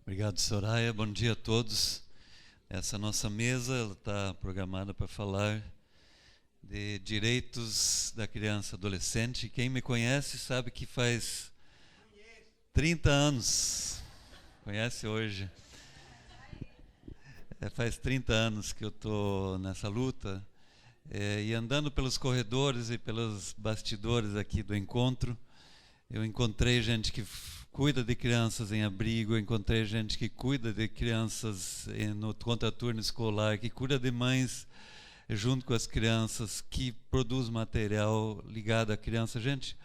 Obrigado, Soraya. Bom dia a todos. Essa nossa mesa está programada para falar de direitos da criança e adolescente. Quem me conhece sabe que faz 30 anos, conhece hoje, faz 30 anos que eu estou nessa luta, e andando pelos corredores e pelos bastidores aqui do encontro, eu encontrei gente que cuida de crianças em abrigo, eu encontrei gente que cuida de crianças no contraturno escolar, que cuida de mães junto com as crianças, que produz material ligado à criança. Gente,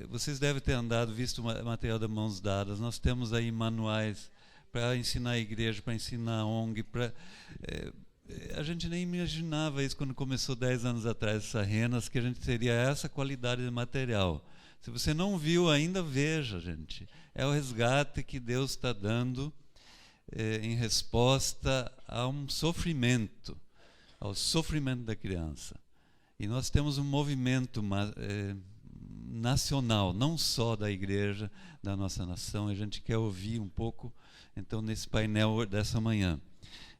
vocês devem ter visto material da Mãos Dadas. Nós temos aí manuais para ensinar a igreja, para ensinar a ONG, a gente nem imaginava isso quando começou 10 anos atrás, essa Renas, que a gente teria essa qualidade de material. Se você não viu ainda, veja, gente. É o resgate que Deus está dando em resposta a um sofrimento, ao sofrimento da criança. E nós temos um movimento nacional, não só da igreja, da nossa nação. A gente quer ouvir um pouco, então, nesse painel dessa manhã.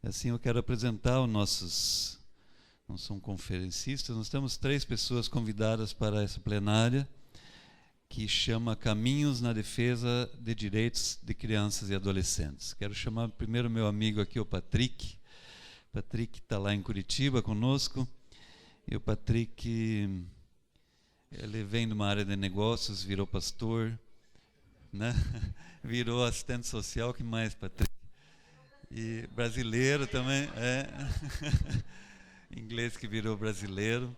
Assim, eu quero apresentar os nossos... Não são conferencistas, nós temos 3 pessoas convidadas para essa plenária, que chama Caminhos na Defesa de Direitos de Crianças e Adolescentes. Quero chamar primeiro meu amigo aqui, o Patrick. O Patrick está lá em Curitiba conosco. E o Patrick, ele vem de uma área de negócios, virou pastor, né? Virou assistente social, que mais, Patrick? E brasileiro também, inglês que virou brasileiro.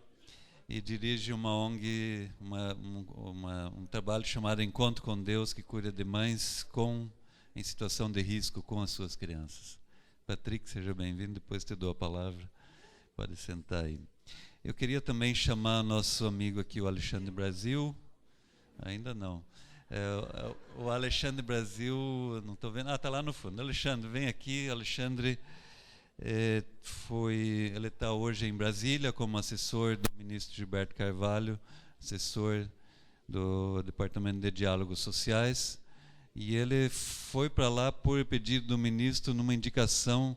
E dirige uma ONG, um trabalho chamado Encontro com Deus, que cuida de mães em situação de risco com as suas crianças. Patrick, seja bem-vindo, depois te dou a palavra, pode sentar aí. Eu queria também chamar nosso amigo aqui, o Alexandre Brasil, ainda não. O Alexandre Brasil, não estou vendo, está lá no fundo. Alexandre, vem aqui. Alexandre ele está hoje em Brasília como assessor do ministro Gilberto Carvalho, assessor do Departamento de Diálogos Sociais, e ele foi para lá por pedido do ministro numa indicação,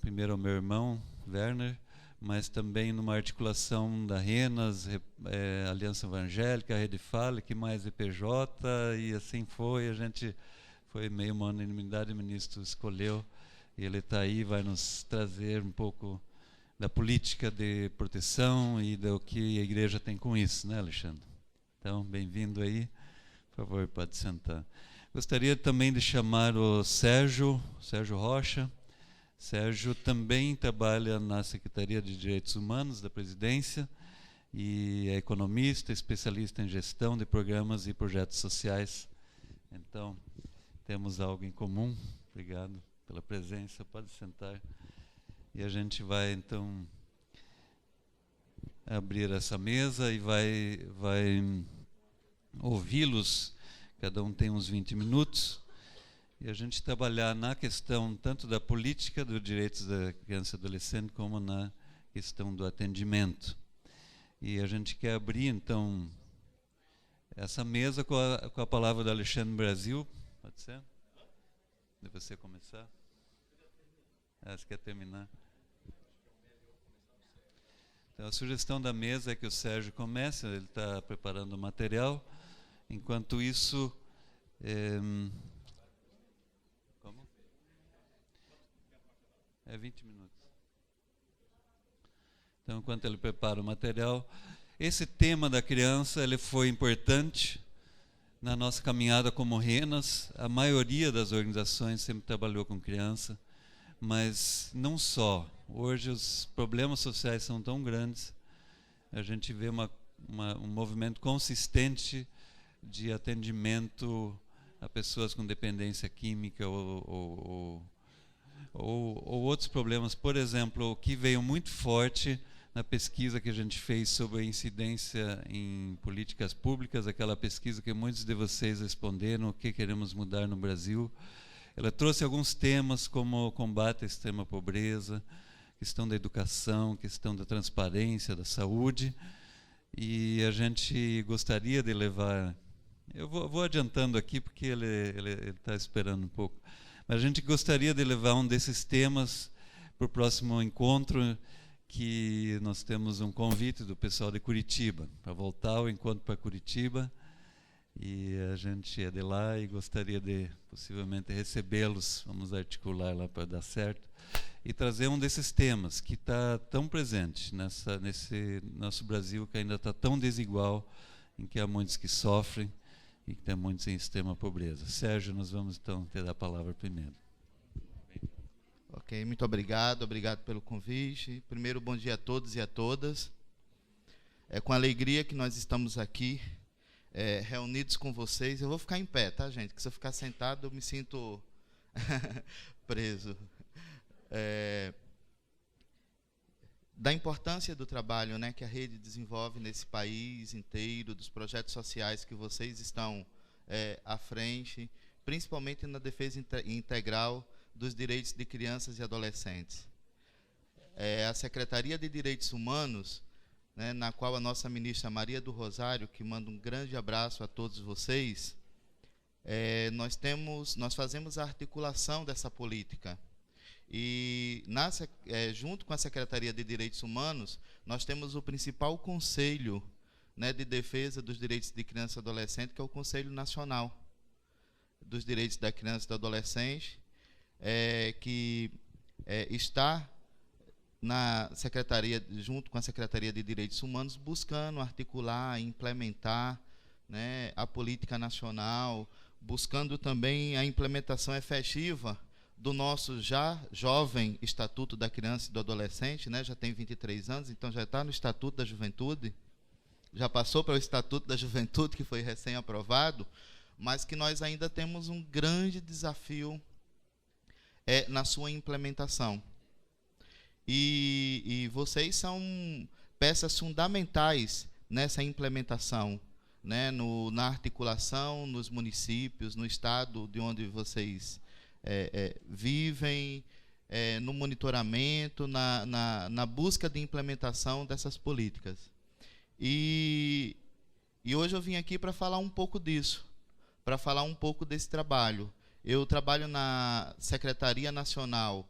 primeiro ao meu irmão, Werner, mas também numa articulação da Renas, Aliança Evangélica, Rede Fale, que mais EPJ, e assim foi. A gente foi meio uma unanimidade, o ministro escolheu. E ele está aí, vai nos trazer um pouco da política de proteção e do que a igreja tem com isso, né, Alexandre? Então, bem-vindo aí. Por favor, pode sentar. Gostaria também de chamar o Sérgio Rocha. Sérgio também trabalha na Secretaria de Direitos Humanos da Presidência e é economista, especialista em gestão de programas e projetos sociais. Então, temos algo em comum. Obrigado pela presença, pode sentar. E a gente vai, então, abrir essa mesa e vai ouvi-los. Cada um tem uns 20 minutos. E a gente trabalhar na questão tanto da política dos direitos da criança e adolescente, como na questão do atendimento. E a gente quer abrir, então, essa mesa com a palavra do Alexandre Brasil. Pode ser? De você começar? Você quer terminar? Então, a sugestão da mesa é que o Sérgio comece, ele está preparando o material. Enquanto isso... Como? 20 minutos. Então, enquanto ele prepara o material, esse tema da criança ele foi importante na nossa caminhada como Renas. A maioria das organizações sempre trabalhou com criança, mas não só. Hoje os problemas sociais são tão grandes, a gente vê um movimento consistente de atendimento a pessoas com dependência química ou outros problemas. Por exemplo, o que veio muito forte na pesquisa que a gente fez sobre a incidência em políticas públicas, aquela pesquisa que muitos de vocês responderam, o que queremos mudar no Brasil. Ela trouxe alguns temas como o combate à extrema pobreza, questão da educação, questão da transparência, da saúde, e a gente gostaria de levar Eu vou adiantando aqui porque ele está esperando um pouco. Mas a gente gostaria de levar um desses temas para o próximo encontro, que nós temos um convite do pessoal de Curitiba, para voltar ao encontro para Curitiba. E a gente é de lá e gostaria de possivelmente recebê-los, vamos articular lá para dar certo, e trazer um desses temas que está tão presente nesse nosso Brasil, que ainda está tão desigual, em que há muitos que sofrem e que tem muitos em extrema pobreza. Sérgio, nós vamos então te dar a palavra primeiro. Ok, muito obrigado pelo convite. Primeiro, bom dia a todos e a todas. É com alegria que nós estamos aqui, reunidos com vocês. Eu vou ficar em pé, tá, gente? Porque se eu ficar sentado, eu me sinto preso. Da importância do trabalho, né, que a rede desenvolve nesse país inteiro, dos projetos sociais que vocês estão à frente, principalmente na defesa integral dos direitos de crianças e adolescentes. A Secretaria de Direitos Humanos, né, na qual a nossa ministra Maria do Rosário, que manda um grande abraço a todos vocês, nós fazemos a articulação dessa política. E junto com a Secretaria de Direitos Humanos, nós temos o principal conselho, né, de defesa dos direitos de criança e adolescente, que é o Conselho Nacional dos Direitos da Criança e do Adolescente, que está na Secretaria, junto com a Secretaria de Direitos Humanos, buscando articular, implementar, né, a política nacional, buscando também a implementação efetiva do nosso já jovem Estatuto da Criança e do Adolescente, né, já tem 23 anos, então já está no Estatuto da Juventude, já passou para o Estatuto da Juventude, que foi recém-aprovado, mas que nós ainda temos um grande desafio na sua implementação. E vocês são peças fundamentais nessa implementação, né, na articulação, nos municípios, no estado de onde vocês vivem, no monitoramento, na busca de implementação dessas políticas. E hoje eu vim aqui para falar um pouco disso, para falar um pouco desse trabalho. Eu trabalho na Secretaria Nacional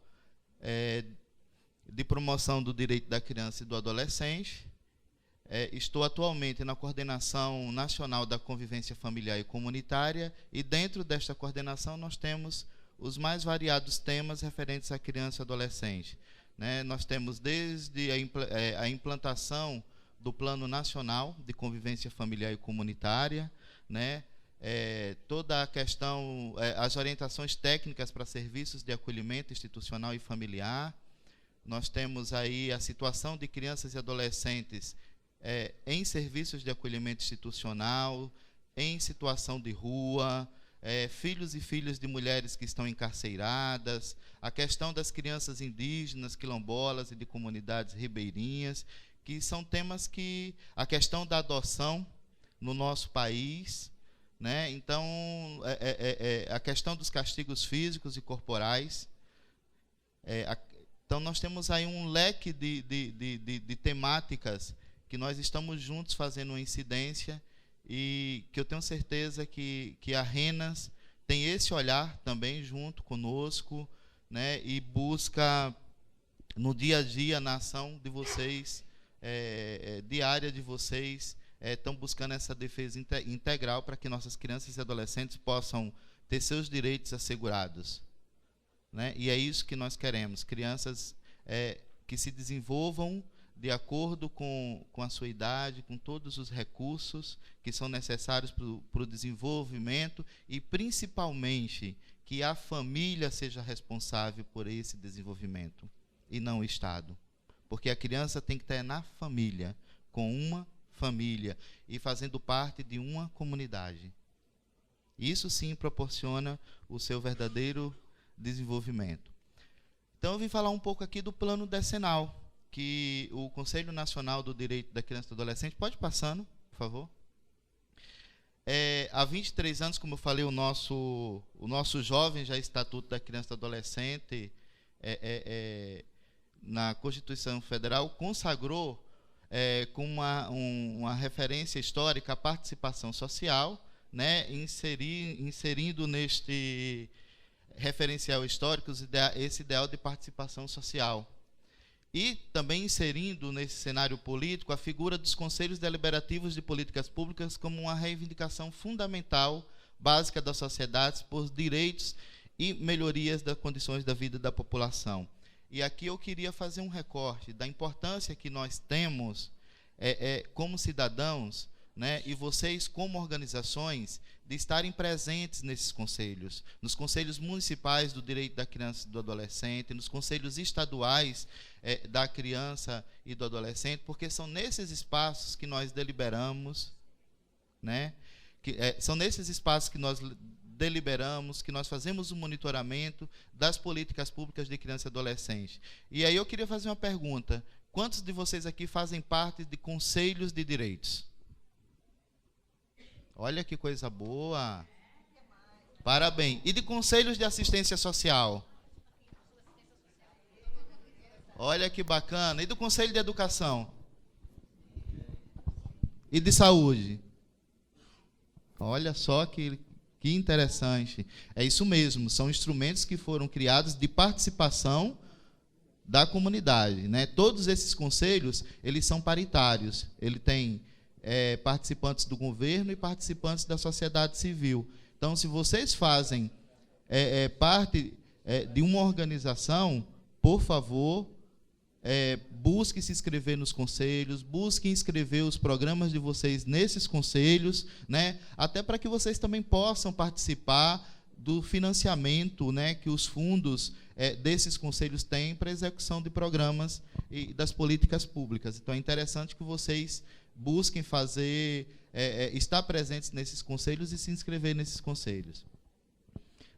de Promoção do Direito da Criança e do Adolescente. Estou atualmente na Coordenação Nacional da Convivência Familiar e Comunitária, e dentro desta coordenação nós temos os mais variados temas referentes à criança e adolescente, né? Nós temos desde a implantação do Plano Nacional de Convivência Familiar e Comunitária, né? Toda a questão, as orientações técnicas para serviços de acolhimento institucional e familiar. Nós temos aí a situação de crianças e adolescentes em serviços de acolhimento institucional, em situação de rua, filhos e filhas de mulheres que estão encarceradas, a questão das crianças indígenas, quilombolas e de comunidades ribeirinhas, que são temas que... A questão da adoção no nosso país, né? Então, a questão dos castigos físicos e corporais. Então, nós temos aí um leque de temáticas que nós estamos juntos fazendo uma incidência, e que eu tenho certeza que a RENAS tem esse olhar também junto conosco, né, e busca no dia a dia, na ação de vocês, diária de vocês, estão buscando essa defesa integral para que nossas crianças e adolescentes possam ter seus direitos assegurados, né? E é isso que nós queremos, crianças que se desenvolvam de acordo com a sua idade, com todos os recursos que são necessários para o desenvolvimento, e principalmente que a família seja responsável por esse desenvolvimento e não o Estado. Porque a criança tem que estar na família, com uma família e fazendo parte de uma comunidade. Isso sim proporciona o seu verdadeiro desenvolvimento. Então eu vim falar um pouco aqui do plano decenal, que o Conselho Nacional do Direito da Criança e do Adolescente... Pode ir passando, por favor. Há 23 anos, como eu falei, o nosso jovem já Estatuto da Criança e do Adolescente, na Constituição Federal, consagrou com uma referência histórica a participação social, né, inserindo neste referencial histórico esse ideal de participação social. E também inserindo nesse cenário político a figura dos conselhos deliberativos de políticas públicas como uma reivindicação fundamental, básica da sociedade por direitos e melhorias das condições da vida da população. E aqui eu queria fazer um recorte da importância que nós temos como cidadãos, né, e vocês como organizações, de estarem presentes nesses conselhos, nos conselhos municipais do direito da criança e do adolescente, nos conselhos estaduais da criança e do adolescente, porque são nesses espaços que nós deliberamos, né, são nesses espaços que nós deliberamos, que nós fazemos o monitoramento das políticas públicas de criança e adolescente. E aí eu queria fazer uma pergunta: quantos de vocês aqui fazem parte de conselhos de direitos? Olha que coisa boa. Parabéns. E de conselhos de assistência social? Olha que bacana. E do conselho de educação? E de saúde? Olha só que interessante. É isso mesmo, são instrumentos que foram criados de participação da comunidade, né? Todos esses conselhos, eles são paritários. Ele tem participantes do governo e participantes da sociedade civil. Então, se vocês fazem parte de uma organização, por favor, busque se inscrever nos conselhos, busque inscrever os programas de vocês nesses conselhos, né? Até para que vocês também possam participar do financiamento, né, que os fundos desses conselhos têm para a execução de programas e das políticas públicas. Então, é interessante que vocês busquem estar presentes nesses conselhos e se inscrever nesses conselhos.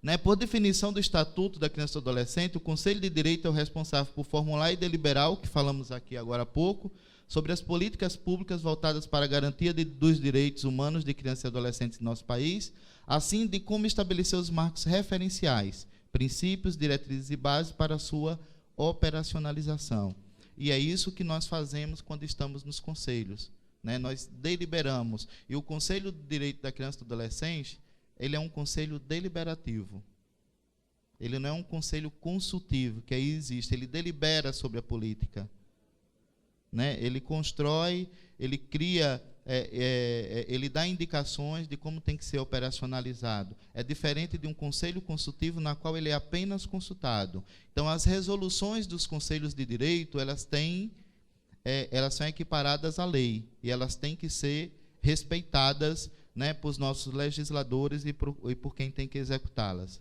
Né, por definição do Estatuto da Criança e do Adolescente, o Conselho de Direito é o responsável por formular e deliberar, o que falamos aqui agora há pouco, sobre as políticas públicas voltadas para a garantia dos direitos humanos de crianças e adolescentes em nosso país, assim de como estabelecer os marcos referenciais, princípios, diretrizes e bases para a sua operacionalização. E é isso que nós fazemos quando estamos nos conselhos, né? Nós deliberamos. E o Conselho de Direito da Criança e do Adolescente, ele é um conselho deliberativo. Ele não é um conselho consultivo, que aí existe. Ele delibera sobre a política, né? Ele constrói, ele cria, ele dá indicações de como tem que ser operacionalizado. É diferente de um conselho consultivo, na qual ele é apenas consultado. Então, as resoluções dos conselhos de direito, elas são equiparadas à lei, e elas têm que ser respeitadas, né, por nossos legisladores e por quem tem que executá-las.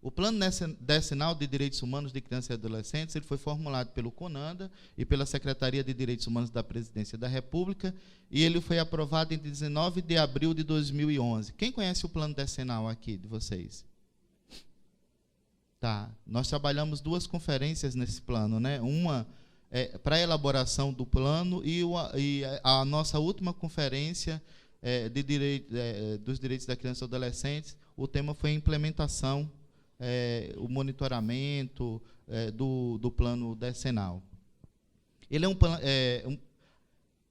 O Plano Decenal de Direitos Humanos de Crianças e Adolescentes, ele foi formulado pelo CONANDA e pela Secretaria de Direitos Humanos da Presidência da República, e ele foi aprovado em 19 de abril de 2011. Quem conhece o Plano Decenal aqui de vocês? Tá. Nós trabalhamos 2 conferências nesse plano, né? Uma para a elaboração do plano e a nossa última conferência dos direitos da criança e adolescente, o tema foi a implementação, o monitoramento do plano decenal. Ele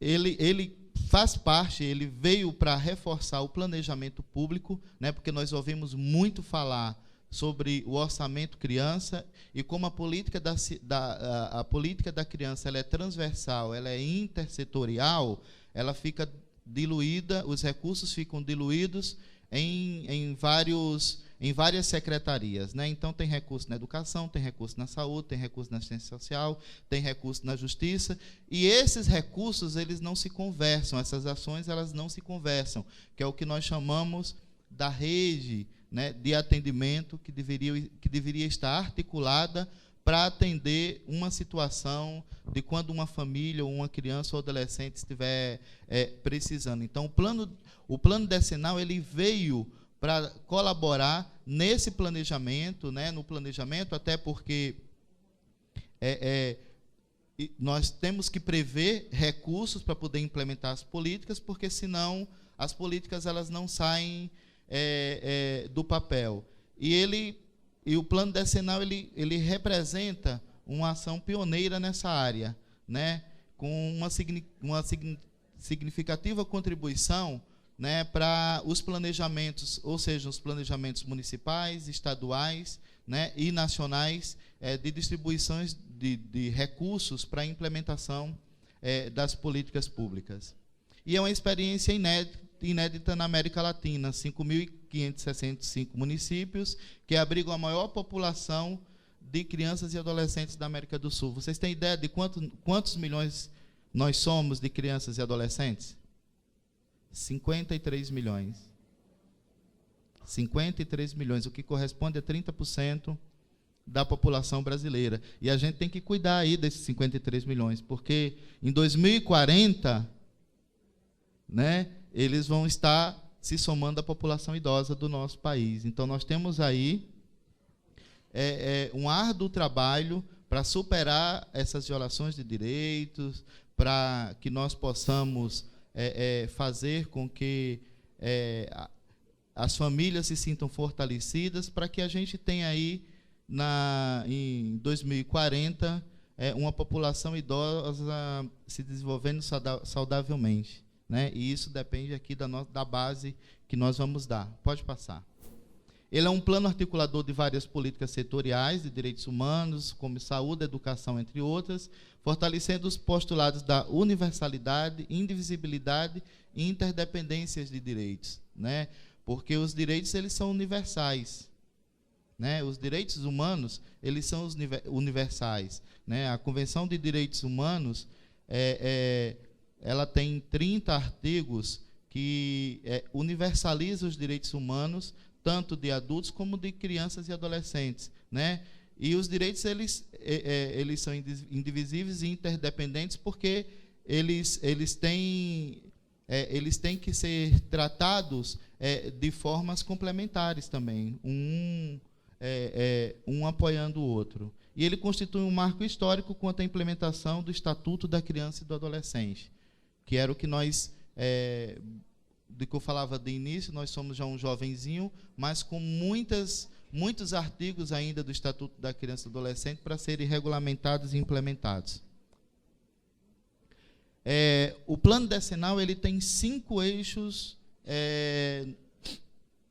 ele faz parte, ele veio para reforçar o planejamento público, né, porque nós ouvimos muito falar sobre o orçamento criança e como a política a política da criança ela é transversal, ela é intersetorial, ela fica diluída, os recursos ficam diluídos em várias secretarias, né? Então, tem recurso na educação, tem recurso na saúde, tem recurso na assistência social, tem recurso na justiça, e esses recursos, eles não se conversam, essas ações, elas não se conversam, que é o que nós chamamos da rede, né, de atendimento que deveria estar articulada para atender uma situação de quando uma família ou uma criança ou adolescente estiver precisando. Então, o plano decenal ele veio para colaborar nesse planejamento, né, no planejamento, até porque nós temos que prever recursos para poder implementar as políticas, porque senão as políticas elas não saem do papel. E o plano decenal ele representa uma ação pioneira nessa área, né, com uma significativa contribuição, né, para os planejamentos, ou seja, os planejamentos municipais, estaduais, né, e nacionais, de distribuições de recursos para a implementação das políticas públicas. E é uma experiência inédita na América Latina, 5.565 municípios, que abrigam a maior população de crianças e adolescentes da América do Sul. Vocês têm ideia de quantos milhões nós somos de crianças e adolescentes? 53 milhões. 53 milhões, o que corresponde a 30% da população brasileira. E a gente tem que cuidar aí desses 53 milhões, porque em 2040, né, eles vão estar se somando à população idosa do nosso país. Então, nós temos aí um árduo trabalho para superar essas violações de direitos, para que nós possamos fazer com que as famílias se sintam fortalecidas, para que a gente tenha aí, em 2040, uma população idosa se desenvolvendo saudavelmente, né? E isso depende aqui da base que nós vamos dar. Pode passar. Ele é um plano articulador de várias políticas setoriais de direitos humanos, como saúde, educação, entre outras, fortalecendo os postulados da universalidade, indivisibilidade e interdependências de direitos, né? Porque os direitos, eles são universais, né? Os direitos humanos, eles são universais, né? A Convenção de Direitos Humanos, ela tem 30 artigos que universalizam os direitos humanos, tanto de adultos como de crianças e adolescentes, né? E os direitos, eles são indivisíveis e interdependentes, porque eles têm que ser tratados de formas complementares também, um apoiando o outro. E ele constitui um marco histórico quanto à implementação do Estatuto da Criança e do Adolescente, que era o que nós, do que eu falava de início, nós somos já um jovenzinho, mas com muitos artigos ainda do Estatuto da Criança e do Adolescente para serem regulamentados e implementados. O plano decenal, ele tem 5 eixos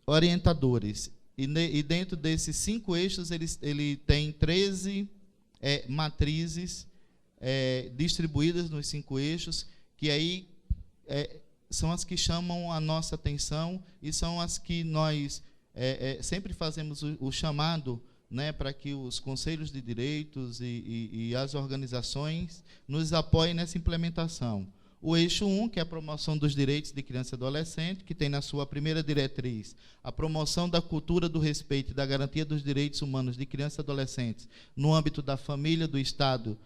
orientadores, e dentro desses 5 eixos ele tem 13 matrizes distribuídas nos 5 eixos, que aí são as que chamam a nossa atenção e são as que nós sempre fazemos o chamado, né, para que os conselhos de direitos e as organizações nos apoiem nessa implementação. O eixo 1, que é a promoção dos direitos de criança e adolescente, que tem na sua primeira diretriz a promoção da cultura do respeito e da garantia dos direitos humanos de crianças e adolescentes no âmbito da família, do Estado,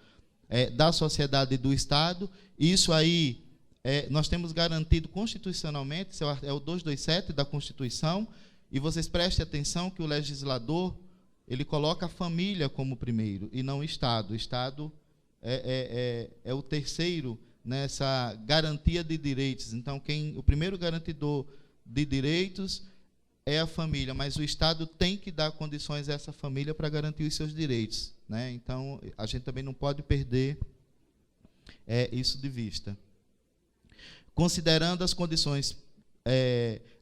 da sociedade e do Estado. Isso aí nós temos garantido constitucionalmente, isso é o 227 da Constituição, e vocês prestem atenção que o legislador, ele coloca a família como primeiro, e não o Estado. O Estado é o terceiro nessa garantia de direitos. Então, o primeiro garantidor de direitos é a família, mas o Estado tem que dar condições a essa família para garantir os seus direitos, né? Então, a gente também não pode perder isso de vista. Considerando as condições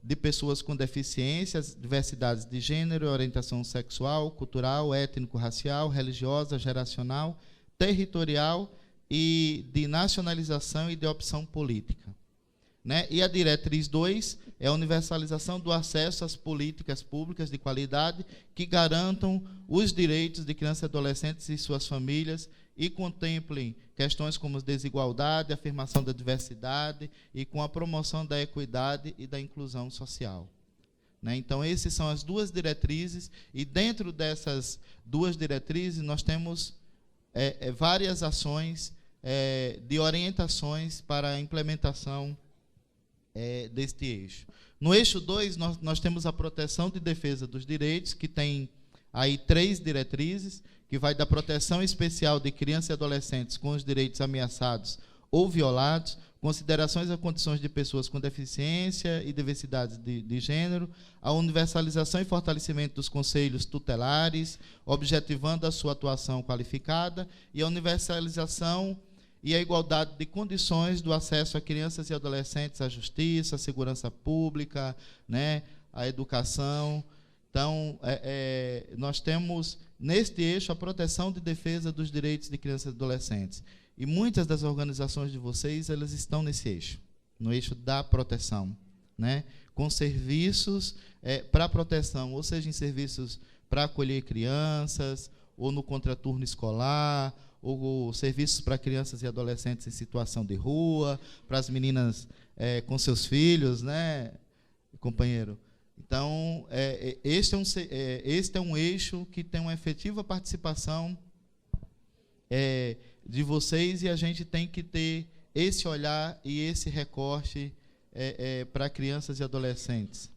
de pessoas com deficiências, diversidades de gênero, orientação sexual, cultural, étnico-racial, religiosa, geracional, territorial e de nacionalização e de opção política, né? E a diretriz 2 é a universalização do acesso às políticas públicas de qualidade que garantam os direitos de crianças e adolescentes e suas famílias e contemplem questões como desigualdade, afirmação da diversidade e com a promoção da equidade e da inclusão social, né? Então, essas são as 2 diretrizes, e dentro dessas 2 diretrizes nós temos várias ações de orientações para a implementação deste eixo. No eixo 2, nós temos a proteção e defesa dos direitos, que tem aí 3 diretrizes, que vai da proteção especial de crianças e adolescentes com os direitos ameaçados ou violados, considerações a condições de pessoas com deficiência e diversidade de gênero, a universalização e fortalecimento dos conselhos tutelares, objetivando a sua atuação qualificada, e a universalização e a igualdade de condições do acesso a crianças e adolescentes à justiça, à segurança pública, né, à educação. Então, nós temos, neste eixo, a proteção e defesa dos direitos de crianças e adolescentes. E muitas das organizações de vocês, elas estão nesse eixo, no eixo da proteção, né, com serviços para proteção, ou seja, em serviços para acolher crianças, ou no contraturno escolar, ou serviços para crianças e adolescentes em situação de rua, para as meninas com seus filhos, né, companheiro? Então, este é um eixo que tem uma efetiva participação de vocês, e a gente tem que ter esse olhar e esse recorte para crianças e adolescentes.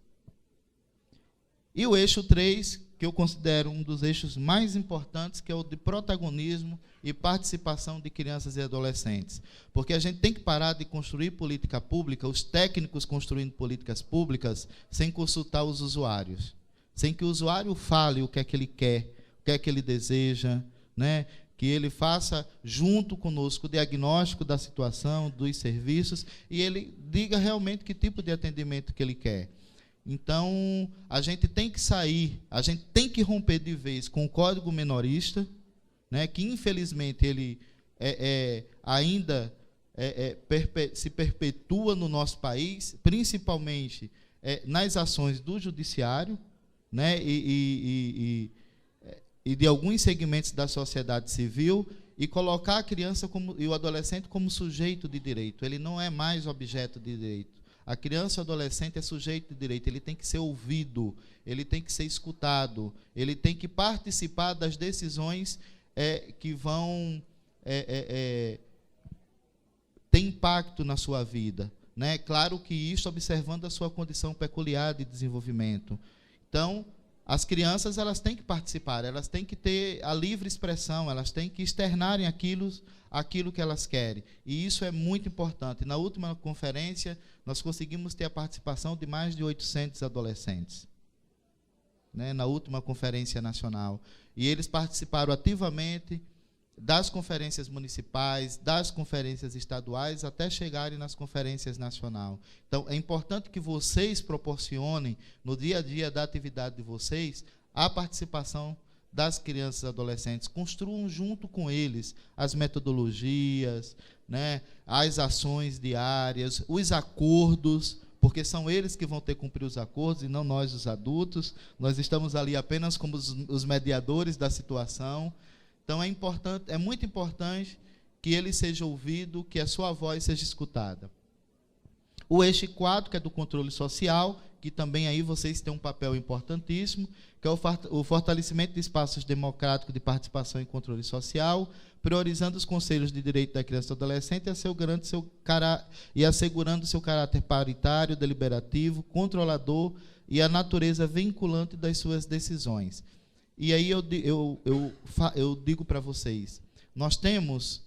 E o eixo 3, que eu considero um dos eixos mais importantes, que é o de protagonismo e participação de crianças e adolescentes. Porque a gente tem que parar de construir política pública, os técnicos construindo políticas públicas, sem consultar os usuários, sem que o usuário fale o que é que ele quer, o que é que ele deseja, né? Que ele faça junto conosco o diagnóstico da situação, dos serviços, e ele diga realmente que tipo de atendimento que ele quer. Então, a gente tem que sair, a gente tem que romper de vez com o código menorista, né, que infelizmente ele ainda se perpetua no nosso país, principalmente nas ações do judiciário, né, e de alguns segmentos da sociedade civil, e colocar a criança e o adolescente como sujeito de direito. Ele não é mais objeto de direito. A criança e o adolescente é sujeito de direito, ele tem que ser ouvido, ele tem que ser escutado, ele tem que participar das decisões que vão ter impacto na sua vida, né? Claro que isso observando a sua condição peculiar de desenvolvimento. Então, as crianças, elas têm que participar, elas têm que ter a livre expressão, elas têm que externarem aquilo que elas querem. E isso é muito importante. Na última conferência, nós conseguimos ter a participação de mais de 800 adolescentes, né, na última conferência nacional. E eles participaram ativamente das conferências municipais, das conferências estaduais, até chegarem nas conferências nacionais. Então, é importante que vocês proporcionem, no dia a dia da atividade de vocês, a participação das crianças e adolescentes, construam junto com eles as metodologias, né, as ações diárias, os acordos, porque são eles que vão ter que cumprir os acordos e não nós, os adultos. Nós estamos ali apenas como os mediadores da situação. Então, é muito importante que ele seja ouvido, que a sua voz seja escutada. O eixo 4, que é do controle social, que também aí vocês têm um papel importantíssimo, que é o fortalecimento de espaços democráticos de participação e controle social, priorizando os conselhos de direito da criança e do adolescente e assegurando seu caráter paritário, deliberativo, controlador e a natureza vinculante das suas decisões. E aí eu digo para vocês, nós temos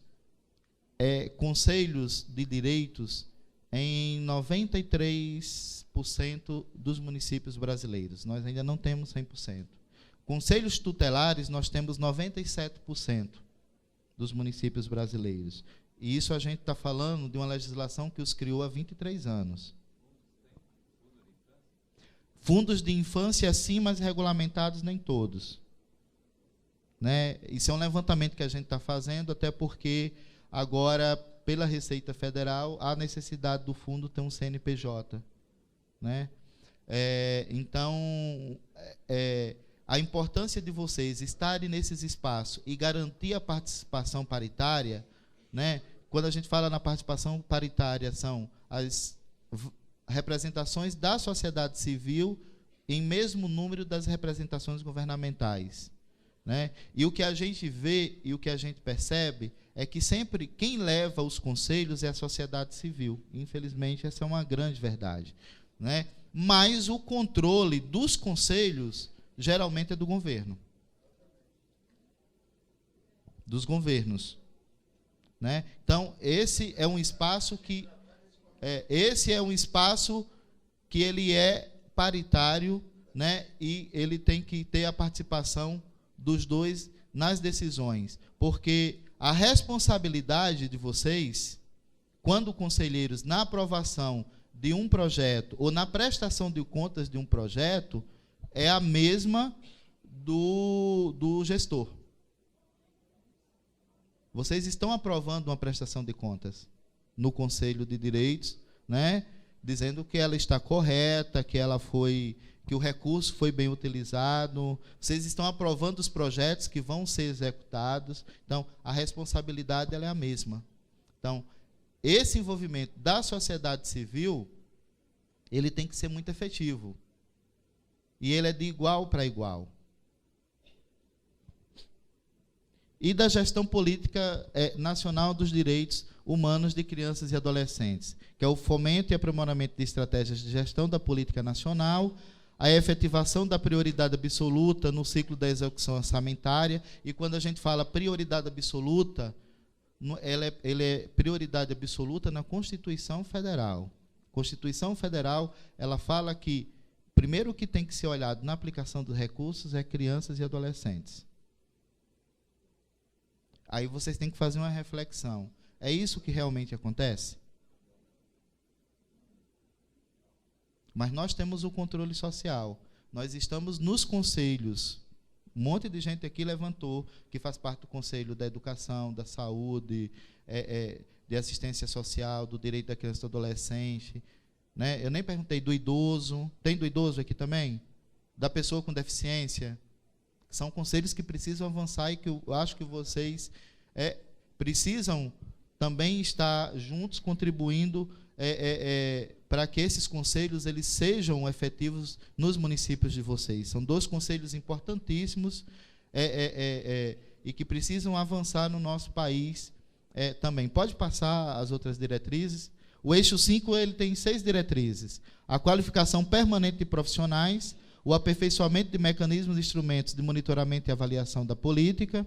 conselhos de direitos em 93% dos municípios brasileiros. Nós ainda não temos 100%. Conselhos tutelares, nós temos 97% dos municípios brasileiros. E isso a gente está falando de uma legislação que os criou há 23 anos. Fundos de infância, sim, mas regulamentados nem todos. Né? Isso é um levantamento que a gente está fazendo, até porque agora, pela Receita Federal, há necessidade do fundo ter um CNPJ. Né? Então, a importância de vocês estarem nesses espaços e garantir a participação paritária, né? Quando a gente fala na participação paritária, são as representações da sociedade civil em mesmo número das representações governamentais. Né? E o que a gente vê e o que a gente percebe é que sempre quem leva os conselhos é a sociedade civil. Infelizmente, essa é uma grande verdade. Né? Mas o controle dos conselhos geralmente é do governo. Dos governos. Né? Então, esse é um espaço que ele é paritário, né? E ele tem que ter a participação dos dois nas decisões, porque a responsabilidade de vocês, quando conselheiros, na aprovação de um projeto ou na prestação de contas de um projeto, é a mesma do gestor. Vocês estão aprovando uma prestação de contas no Conselho de Direitos, né, dizendo que ela está correta, que o recurso foi bem utilizado. Vocês estão aprovando os projetos que vão ser executados. Então, a responsabilidade ela é a mesma. Então, esse envolvimento da sociedade civil, ele tem que ser muito efetivo. E ele é de igual para igual. E da gestão política nacional dos direitos humanos de crianças e adolescentes, que é o fomento e aprimoramento de estratégias de gestão da política nacional, a efetivação da prioridade absoluta no ciclo da execução orçamentária. E quando a gente fala prioridade absoluta, ela é prioridade absoluta na Constituição Federal. Constituição Federal, ela fala que primeiro que tem que ser olhado na aplicação dos recursos é crianças e adolescentes. Aí vocês têm que fazer uma reflexão. É isso que realmente acontece? Mas nós temos o controle social. Nós estamos nos conselhos. Um monte de gente aqui levantou, que faz parte do Conselho da Educação, da Saúde, de Assistência Social, do Direito da Criança e do Adolescente. Né? Eu nem perguntei do idoso. Tem do idoso aqui também? Da pessoa com deficiência? São conselhos que precisam avançar e que eu acho que vocês precisam também estar juntos, contribuindo para que esses conselhos eles sejam efetivos nos municípios de vocês. São 2 conselhos importantíssimos e que precisam avançar no nosso país também. Pode passar as outras diretrizes. O eixo 5 ele tem 6 diretrizes. A qualificação permanente de profissionais, o aperfeiçoamento de mecanismos e instrumentos de monitoramento e avaliação da política.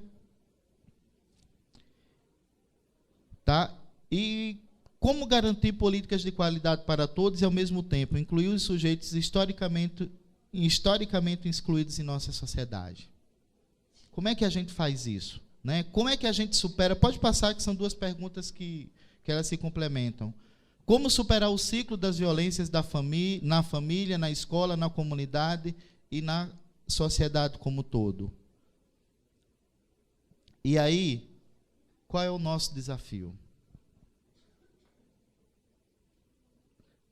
Tá? E como garantir políticas de qualidade para todos e, ao mesmo tempo, incluir os sujeitos historicamente excluídos em nossa sociedade? Como é que a gente faz isso? Né? Como é que a gente supera? Pode passar, que são 2 perguntas que elas se complementam. Como superar o ciclo das violências na família, na escola, na comunidade e na sociedade como um todo? E aí, qual é o nosso desafio?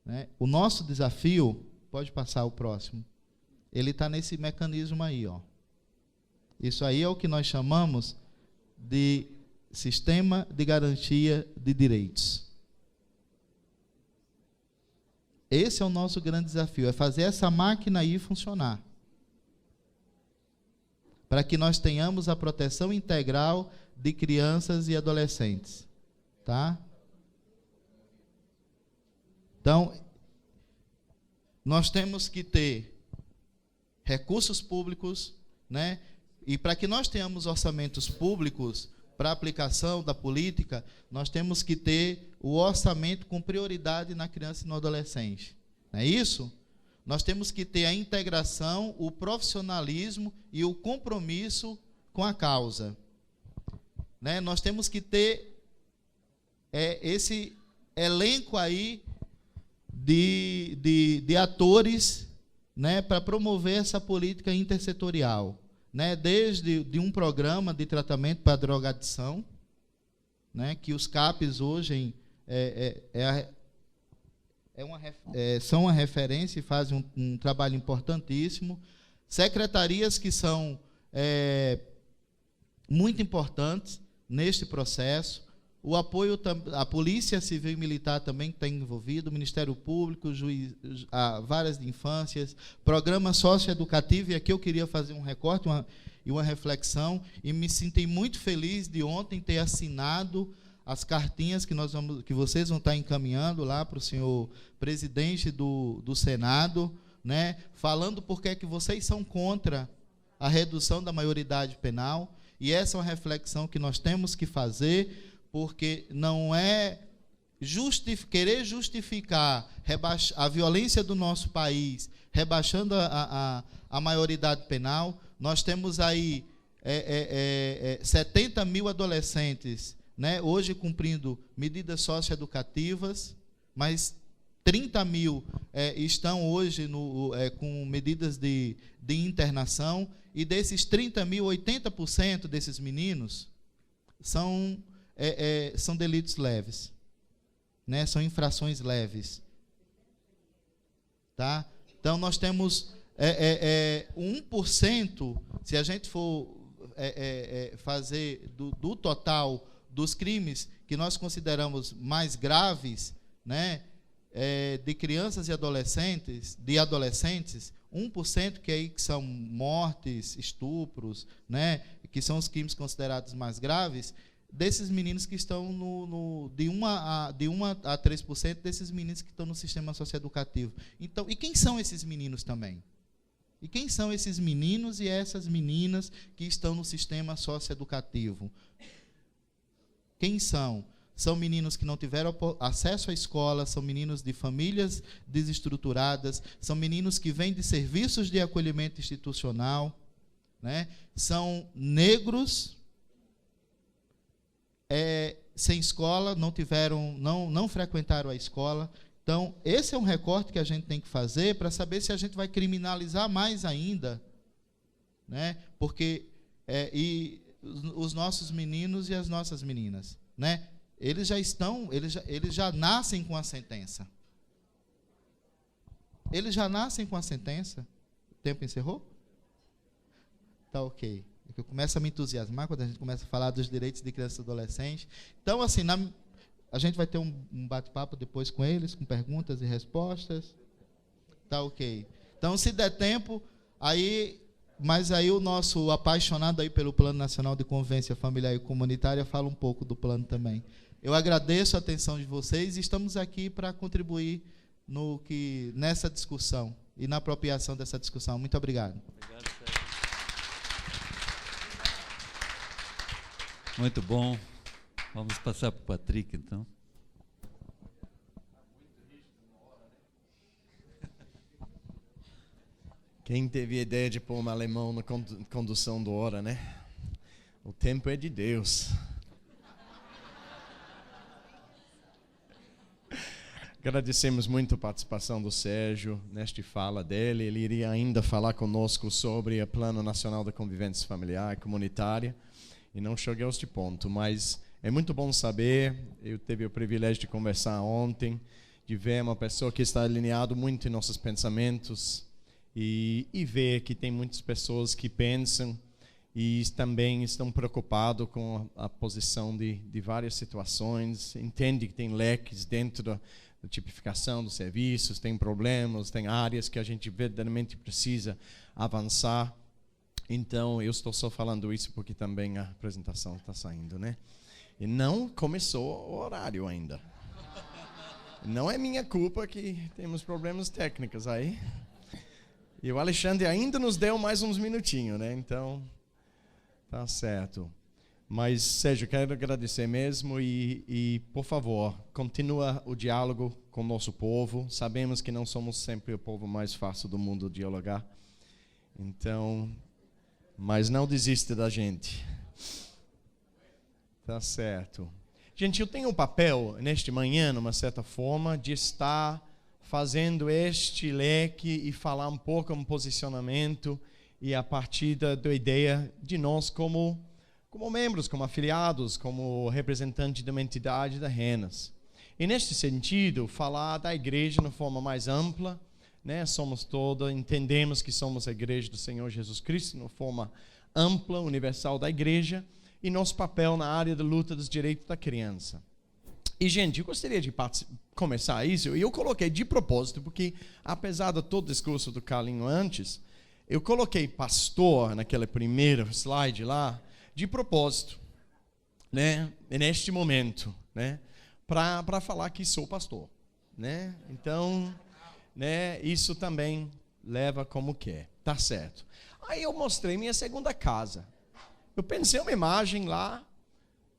Né? O nosso desafio, pode passar o próximo, ele está nesse mecanismo aí. Ó. Isso aí é o que nós chamamos de Sistema de Garantia de Direitos. Esse é o nosso grande desafio, é fazer essa máquina aí funcionar. Para que nós tenhamos a proteção integral de crianças e adolescentes. Tá? Então, nós temos que ter recursos públicos, né? E para que nós tenhamos orçamentos públicos para a aplicação da política, nós temos que ter o orçamento com prioridade na criança e no adolescente. Não é isso? Nós temos que ter a integração, o profissionalismo e o compromisso com a causa. Né? Nós temos que ter esse elenco aí de atores, né, para promover essa política intersetorial. Né, desde um programa de tratamento para a drogadição, né, que os CAPs hoje são uma referência e fazem um trabalho importantíssimo. Secretarias que são muito importantes neste processo. O apoio à Polícia Civil e Militar também está envolvido, o Ministério Público, várias de infâncias, programa socioeducativo, e aqui eu queria fazer um recorte e uma reflexão, e me sinto muito feliz de ontem ter assinado as cartinhas que vocês vão estar encaminhando lá para o senhor presidente do Senado, né, falando por que vocês são contra a redução da maioridade penal, e essa é uma reflexão que nós temos que fazer, porque não é querer justificar a violência do nosso país, rebaixando a maioridade penal. Nós temos aí 70 mil adolescentes, né, hoje cumprindo medidas socioeducativas, mas 30 mil estão hoje com medidas de internação, e desses 30 mil, 80% desses meninos são delitos leves, né, são infrações leves. Tá? Então, nós temos 1%, se a gente for fazer do total dos crimes que nós consideramos mais graves, né, de crianças e adolescentes, 1% que são mortes, estupros, né, que são os crimes considerados mais graves, desses meninos que estão de 1 a 3% desses meninos que estão no sistema socioeducativo. Então, e quem são esses meninos também? E quem são esses meninos e essas meninas que estão no sistema socioeducativo? Quem são? São meninos que não tiveram acesso à escola, são meninos de famílias desestruturadas, são meninos que vêm de serviços de acolhimento institucional, né? São negros sem escola, não frequentaram a escola. Então, esse é um recorte que a gente tem que fazer para saber se a gente vai criminalizar mais ainda, né? Porque os nossos meninos e as nossas meninas, né? Eles já nascem com a sentença. Eles já nascem com a sentença. O tempo encerrou? Tá ok. Eu começo a me entusiasmar quando a gente começa a falar dos direitos de crianças e adolescentes. Então, assim, a gente vai ter um bate-papo depois com eles, com perguntas e respostas. Tá ok. Então, se der tempo, mas aí o nosso apaixonado aí pelo Plano Nacional de Convivência Familiar e Comunitária fala um pouco do plano também. Eu agradeço a atenção de vocês e estamos aqui para contribuir nessa discussão e na apropriação dessa discussão. Muito obrigado. Obrigado, Sérgio. Muito bom. Vamos passar para o Patrick, então. Quem teve a ideia de pôr um alemão na condução do Hora, né? O tempo é de Deus. Agradecemos muito a participação do Sérgio nesta fala dele. Ele iria ainda falar conosco sobre o Plano Nacional da Convivência Familiar e Comunitária. E não cheguei a este ponto, mas é muito bom saber. Eu tive o privilégio de conversar ontem, de ver uma pessoa que está alinhado muito em nossos pensamentos e ver que tem muitas pessoas que pensam e também estão preocupados com a posição de várias situações, entende que tem leques dentro da tipificação dos serviços, tem problemas, tem áreas que a gente verdadeiramente precisa avançar. Então, eu estou só falando isso porque também a apresentação está saindo, né? E não começou o horário ainda. Não é minha culpa que temos problemas técnicos aí. E o Alexandre ainda nos deu mais uns minutinhos, né? Então, tá certo. Mas, Sérgio, quero agradecer mesmo e, por favor, continua o diálogo com o nosso povo. Sabemos que não somos sempre o povo mais fácil do mundo dialogar. Então, mas não desista da gente. Tá certo. Gente, eu tenho um papel neste manhã, numa certa forma, de estar fazendo este leque e falar um pouco um posicionamento e a partir da ideia de nós como membros, como afiliados, como representantes de uma entidade da RENAS. E neste sentido, falar da igreja de forma mais ampla, né? Entendemos que somos a igreja do Senhor Jesus Cristo, de uma forma ampla, universal da igreja, e nosso papel na área da luta dos direitos da criança. E, gente, eu gostaria de começar isso, e eu coloquei de propósito, porque, apesar de todo o discurso do Carlinho antes, eu coloquei pastor naquele primeiro slide lá, de propósito, né, neste momento, né, para falar que sou pastor, né? Então, né, isso também leva como quer, tá certo. Aí eu mostrei minha segunda casa. Eu pensei uma imagem lá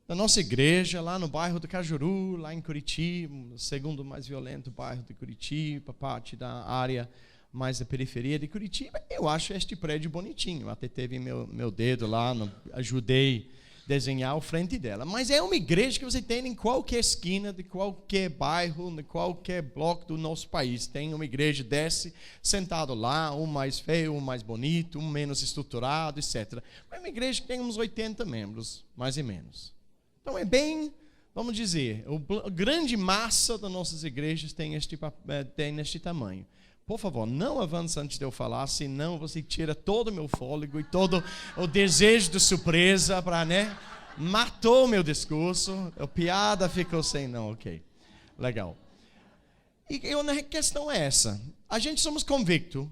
da nossa igreja, lá no bairro do Cajuru, lá em Curitiba, o segundo mais violento bairro de Curitiba, parte da área mais da periferia de Curitiba, eu acho este prédio bonitinho. Até teve meu dedo lá, ajudei a desenhar a frente dela. Mas é uma igreja que você tem em qualquer esquina, de qualquer bairro, de qualquer bloco do nosso país. Tem uma igreja desse, sentado lá, um mais feio, um mais bonito, um menos estruturado, etc. Mas é uma igreja que tem uns 80 membros, mais ou menos. Então é bem, vamos dizer, a grande massa das nossas igrejas tem este tamanho. Por favor, não avance antes de eu falar, senão você tira todo o meu fôlego e todo o desejo de surpresa para, matou o meu discurso, a piada ficou sem, não, ok, legal. E a questão é essa, a gente somos convictos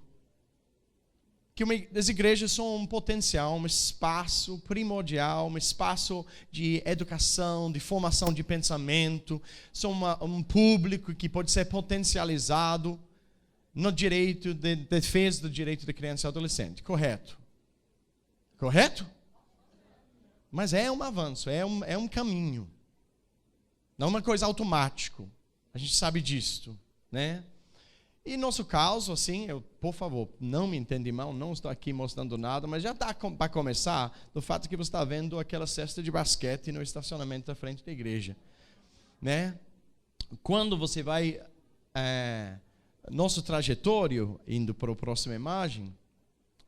que as igrejas são um potencial, um espaço primordial, um espaço de educação, de formação de pensamento, são um público que pode ser potencializado no direito de defesa do direito da criança e adolescente. Correto? Correto? Mas é um avanço, é um caminho. Não é uma coisa automática. A gente sabe disso, né? E nosso caso, assim, por favor, não me entenda mal, não estou aqui mostrando nada, mas já dá para começar do fato que você está vendo aquela cesta de basquete no estacionamento da frente da igreja, né? Quando você vai nosso trajetório, indo para a próxima imagem,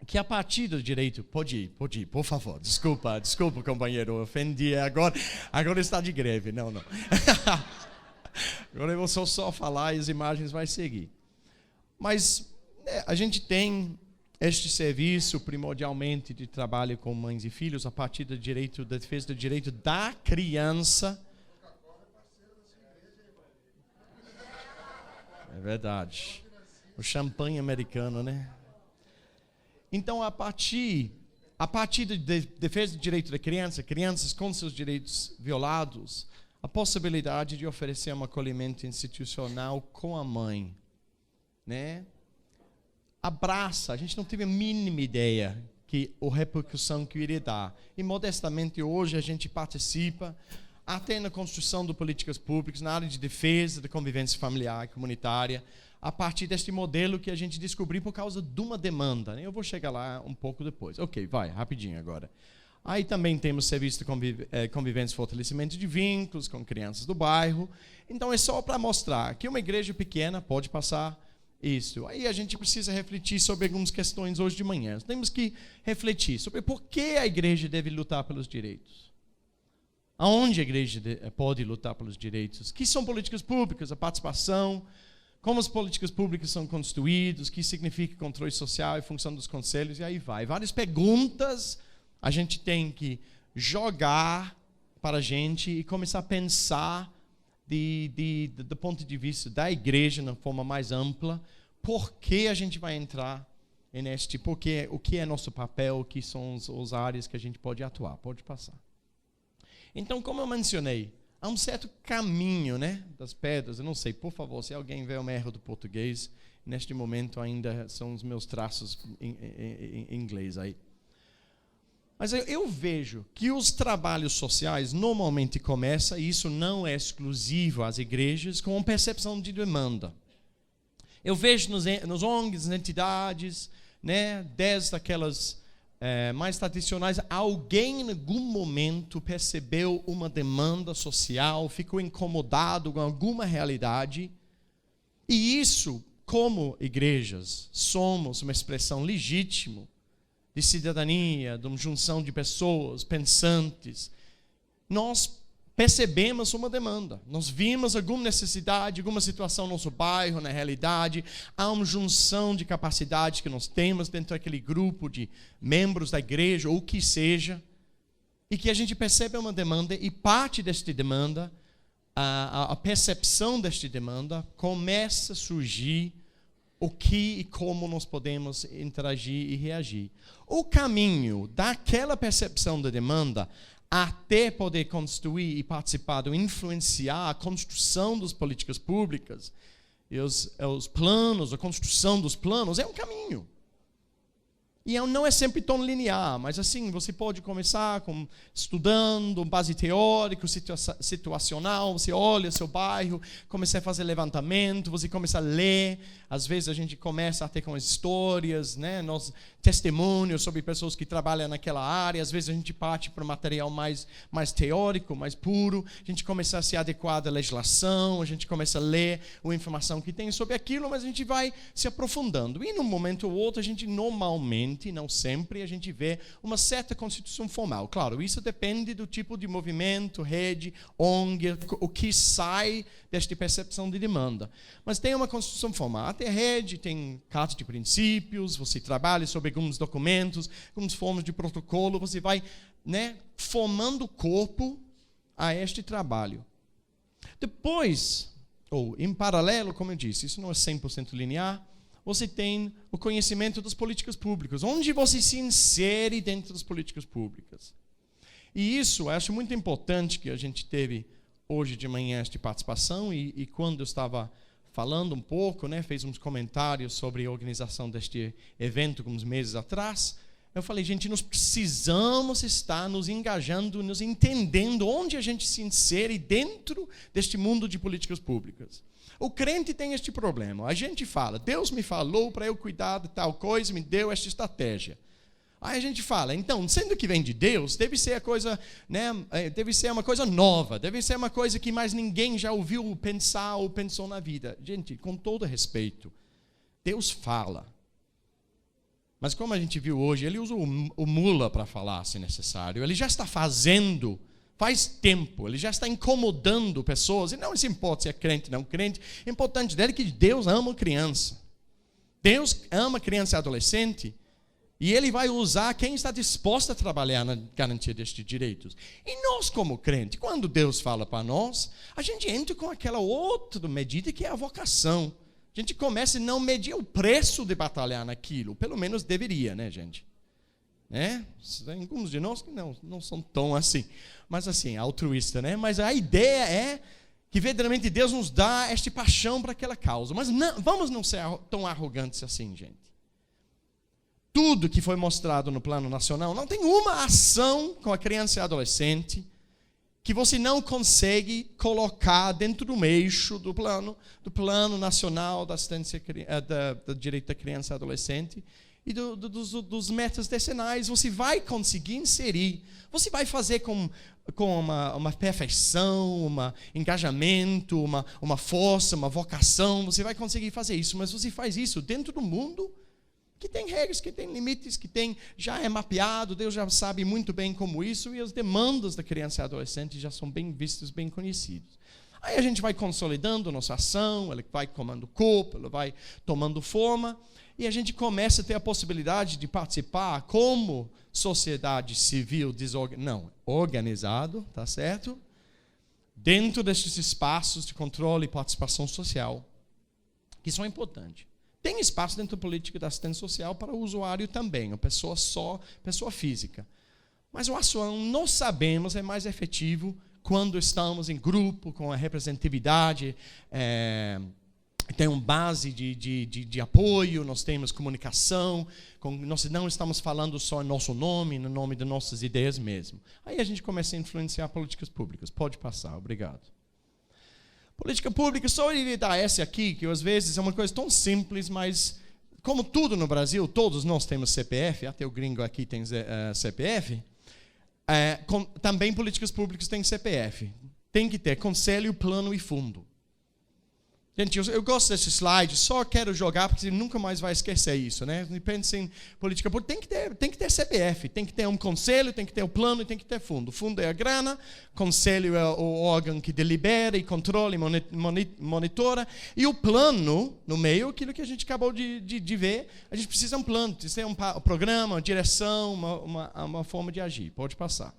que a partir do direito, pode ir, por favor, desculpa, companheiro, ofendi, agora está de greve, não. Agora eu vou só falar e as imagens vão seguir. Mas a gente tem este serviço primordialmente de trabalho com mães e filhos a partir do direito, da defesa do direito da criança. É verdade. O champanhe americano, né? Então, a partir da defesa do direito da criança, crianças com seus direitos violados, a possibilidade de oferecer um acolhimento institucional com a mãe, né? Abraça, a gente não teve a mínima ideia que a repercussão que iria dar. E, modestamente, hoje a gente participa até na construção de políticas públicas, na área de defesa da convivência familiar e comunitária, a partir deste modelo que a gente descobriu por causa de uma demanda, né? Eu vou chegar lá um pouco depois. Ok, vai, rapidinho agora. Aí também temos serviço de convivência e fortalecimento de vínculos com crianças do bairro. Então é só para mostrar que uma igreja pequena pode passar isso. Aí a gente precisa refletir sobre algumas questões hoje de manhã. Temos que refletir sobre por que a igreja deve lutar pelos direitos. Aonde a igreja pode lutar pelos direitos? Que são políticas públicas, a participação, como as políticas públicas são construídas, o que significa controle social e função dos conselhos, e aí vai. Várias perguntas a gente tem que jogar para a gente e começar a pensar do ponto de vista da igreja, na forma mais ampla, por que a gente vai entrar o que é nosso papel, o que são as áreas que a gente pode atuar. Pode passar. Então, como eu mencionei, há um certo caminho, né, das pedras. Eu não sei, por favor, se alguém vê um erro do português, neste momento ainda são os meus traços em inglês aí. Mas eu vejo que os trabalhos sociais normalmente começam, e isso não é exclusivo às igrejas, com uma percepção de demanda. Eu vejo nos ONGs, nas entidades, né, desde aquelas mais tradicionais, alguém em algum momento percebeu uma demanda social, ficou incomodado com alguma realidade, e isso, como igrejas, somos uma expressão legítima de cidadania, de uma junção de pessoas pensantes. Nós percebemos uma demanda, nós vimos alguma necessidade, alguma situação no nosso bairro, na realidade, há uma junção de capacidades que nós temos dentro daquele grupo de membros da igreja, ou o que seja, e que a gente percebe uma demanda, e parte desta demanda, a percepção desta demanda, começa a surgir o que e como nós podemos interagir e reagir. O caminho daquela percepção da demanda até poder construir e participar, influenciar a construção das políticas públicas e os planos, a construção dos planos, é um caminho. E não é sempre tão linear, mas assim, você pode começar estudando base teórica, situacional, você olha seu bairro, começa a fazer levantamento, você começa a ler, às vezes a gente começa até com histórias, né, testemunhos sobre pessoas que trabalham naquela área, às vezes a gente parte para material mais teórico, mais puro, a gente começa a se adequar à legislação, a gente começa a ler a informação que tem sobre aquilo, mas a gente vai se aprofundando. E num momento ou outro, a gente normalmente, não sempre, a gente vê uma certa constituição formal. Claro, isso depende do tipo de movimento, rede, ONG, o que sai desta percepção de demanda. Mas tem uma constituição formal. Tem rede, tem carta de princípios, você trabalha sobre alguns documentos, algumas formas de protocolo, você vai, né, formando o corpo a este trabalho. Depois, ou em paralelo, como eu disse, isso não é 100% linear, você tem o conhecimento das políticas públicas, onde você se insere dentro das políticas públicas. E isso, eu acho muito importante que a gente teve hoje de manhã esta participação, e quando eu estava falando um pouco, né, fez uns comentários sobre a organização deste evento uns meses atrás, eu falei, gente, nós precisamos estar nos engajando, nos entendendo onde a gente se insere dentro deste mundo de políticas públicas. O crente tem este problema. A gente fala, Deus me falou para eu cuidar de tal coisa, me deu esta estratégia. Aí a gente fala, então, sendo que vem de Deus, deve ser a coisa, né, deve ser uma coisa nova, deve ser uma coisa que mais ninguém já ouviu pensar ou pensou na vida. Gente, com todo respeito, Deus fala. Mas como a gente viu hoje, ele usa o mula para falar, se necessário. Ele já está fazendo, faz tempo, ele já está incomodando pessoas. E não se importa se é crente ou não crente, o importante dele é que Deus ama criança. Deus ama criança e adolescente. E ele vai usar quem está disposto a trabalhar na garantia destes direitos. E nós, como crente, quando Deus fala para nós, a gente entra com aquela outra medida que é a vocação. A gente começa a não medir o preço de batalhar naquilo. Pelo menos deveria, né, gente? Né? Tem alguns de nós que não são tão assim. Mas assim, altruísta, né? Mas a ideia é que verdadeiramente Deus nos dá esta paixão para aquela causa. Mas não, vamos não ser tão arrogantes assim, gente. Tudo que foi mostrado no plano nacional, não tem uma ação com a criança e adolescente que você não consegue colocar dentro do eixo do plano nacional da assistência da direito da criança e adolescente e dos metas decenais. Você vai conseguir inserir, você vai fazer com uma perfeição, um engajamento, uma força, uma vocação, você vai conseguir fazer isso, mas você faz isso dentro do mundo que tem regras, que tem limites, já é mapeado, Deus já sabe muito bem como isso, e as demandas da criança e adolescente já são bem vistas, bem conhecidas. Aí a gente vai consolidando nossa ação, ela vai tomando corpo, ela vai tomando forma, e a gente começa a ter a possibilidade de participar como sociedade civil organizado, tá certo? Dentro destes espaços de controle e participação social, que são importantes. Tem espaço dentro da política da assistência social para o usuário também, a pessoa física. Mas o ação, nós sabemos, é mais efetivo quando estamos em grupo, com a representatividade, tem uma base de apoio, nós temos comunicação, nós não estamos falando só em nosso nome, no nome de nossas ideias mesmo. Aí a gente começa a influenciar políticas públicas. Pode passar, obrigado. Política pública, só ele dar essa aqui, que às vezes é uma coisa tão simples, mas como tudo no Brasil, todos nós temos CPF, até o gringo aqui tem CPF, também políticas públicas têm CPF. Tem que ter conselho, plano e fundo. Gente, eu gosto desse slide, só quero jogar, porque você nunca mais vai esquecer isso, né? Pensa em política pública, tem que ter CPF, tem que ter um conselho, tem que ter um plano e tem que ter fundo. O fundo é a grana, conselho é o órgão que delibera e controla e monitora, e o plano, no meio, aquilo que a gente acabou de ver, a gente precisa de um plano, precisa ter um programa, uma direção, uma forma de agir. Pode passar.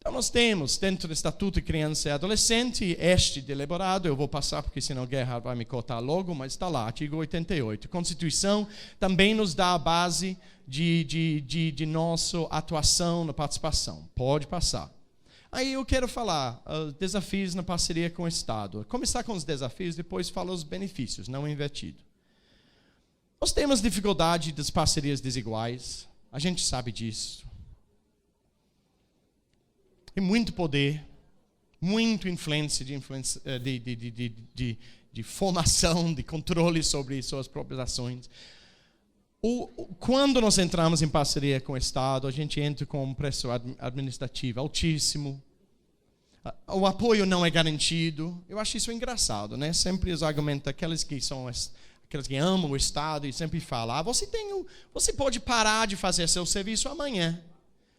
Então, nós temos, dentro do Estatuto de Criança e Adolescente, este deliberado, eu vou passar porque senão o Gerhard vai me cortar logo, mas está lá, artigo 88. A Constituição também nos dá a base de nossa atuação na participação. Pode passar. Aí eu quero falar desafios na parceria com o Estado. Começar com os desafios, depois falar os benefícios, não invertido. Nós temos dificuldade das parcerias desiguais. A gente sabe disso. Tem muito poder, muita influência de formação, de controle sobre suas próprias ações. Quando nós entramos em parceria com o Estado, a gente entra com um preço administrativo altíssimo. O apoio não é garantido. Eu acho isso engraçado, né? Sempre os argumentos daqueles que amam o Estado e sempre falam: você pode parar de fazer seu serviço amanhã.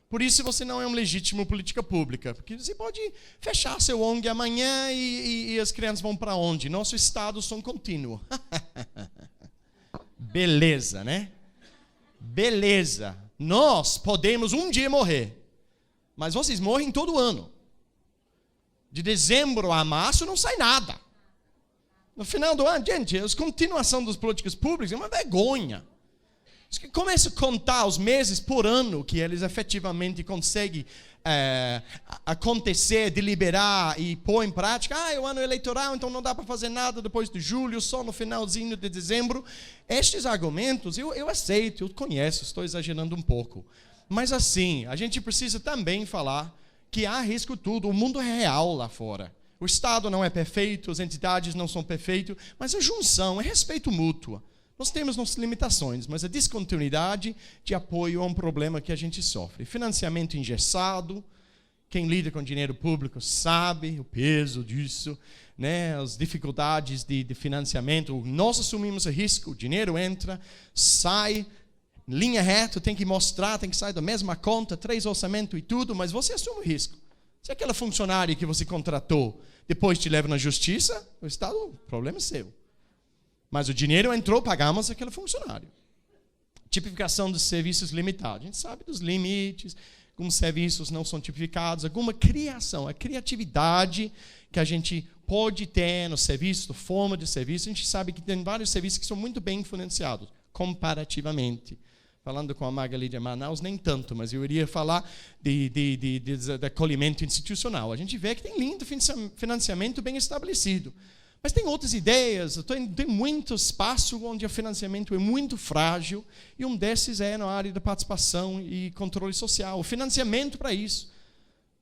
Por isso você não é um legítimo política pública, porque você pode fechar seu ONG amanhã e as crianças vão para onde? Nosso Estado são contínuo. Beleza, né? Beleza. Nós podemos um dia morrer, mas vocês morrem todo ano. De dezembro a março não sai nada. No final do ano, gente, a continuação das políticas públicas é uma vergonha. Começa a contar os meses por ano que eles efetivamente conseguem acontecer, deliberar e pôr em prática. É o ano eleitoral, então não dá para fazer nada depois de julho, só no finalzinho de dezembro. Estes argumentos eu aceito, eu conheço, estou exagerando um pouco. Mas assim, a gente precisa também falar que há risco tudo, o mundo é real lá fora. O Estado não é perfeito, as entidades não são perfeitas, mas a junção é respeito mútuo. Nós temos nossas limitações, mas a descontinuidade de apoio é um problema que a gente sofre. Financiamento engessado, quem lida com dinheiro público sabe o peso disso, né? As dificuldades de financiamento. Nós assumimos o risco, o dinheiro entra, sai, linha reta, tem que mostrar, tem que sair da mesma conta, 3 orçamentos e tudo, mas você assume o risco. Se aquela funcionária que você contratou depois te leva na justiça, o Estado, o problema é seu. Mas o dinheiro entrou, pagamos aquele funcionário. Tipificação dos serviços limitados. A gente sabe dos limites, alguns serviços não são tipificados, alguma criação, a criatividade que a gente pode ter no serviço, forma de serviço. A gente sabe que tem vários serviços que são muito bem financiados, comparativamente. Falando com a Magali de Manaus, nem tanto, mas eu iria falar de acolhimento institucional. A gente vê que tem lindo financiamento bem estabelecido. Mas tem outras ideias, tem muito espaço onde o financiamento é muito frágil, e um desses é na área da participação e controle social. O financiamento para isso,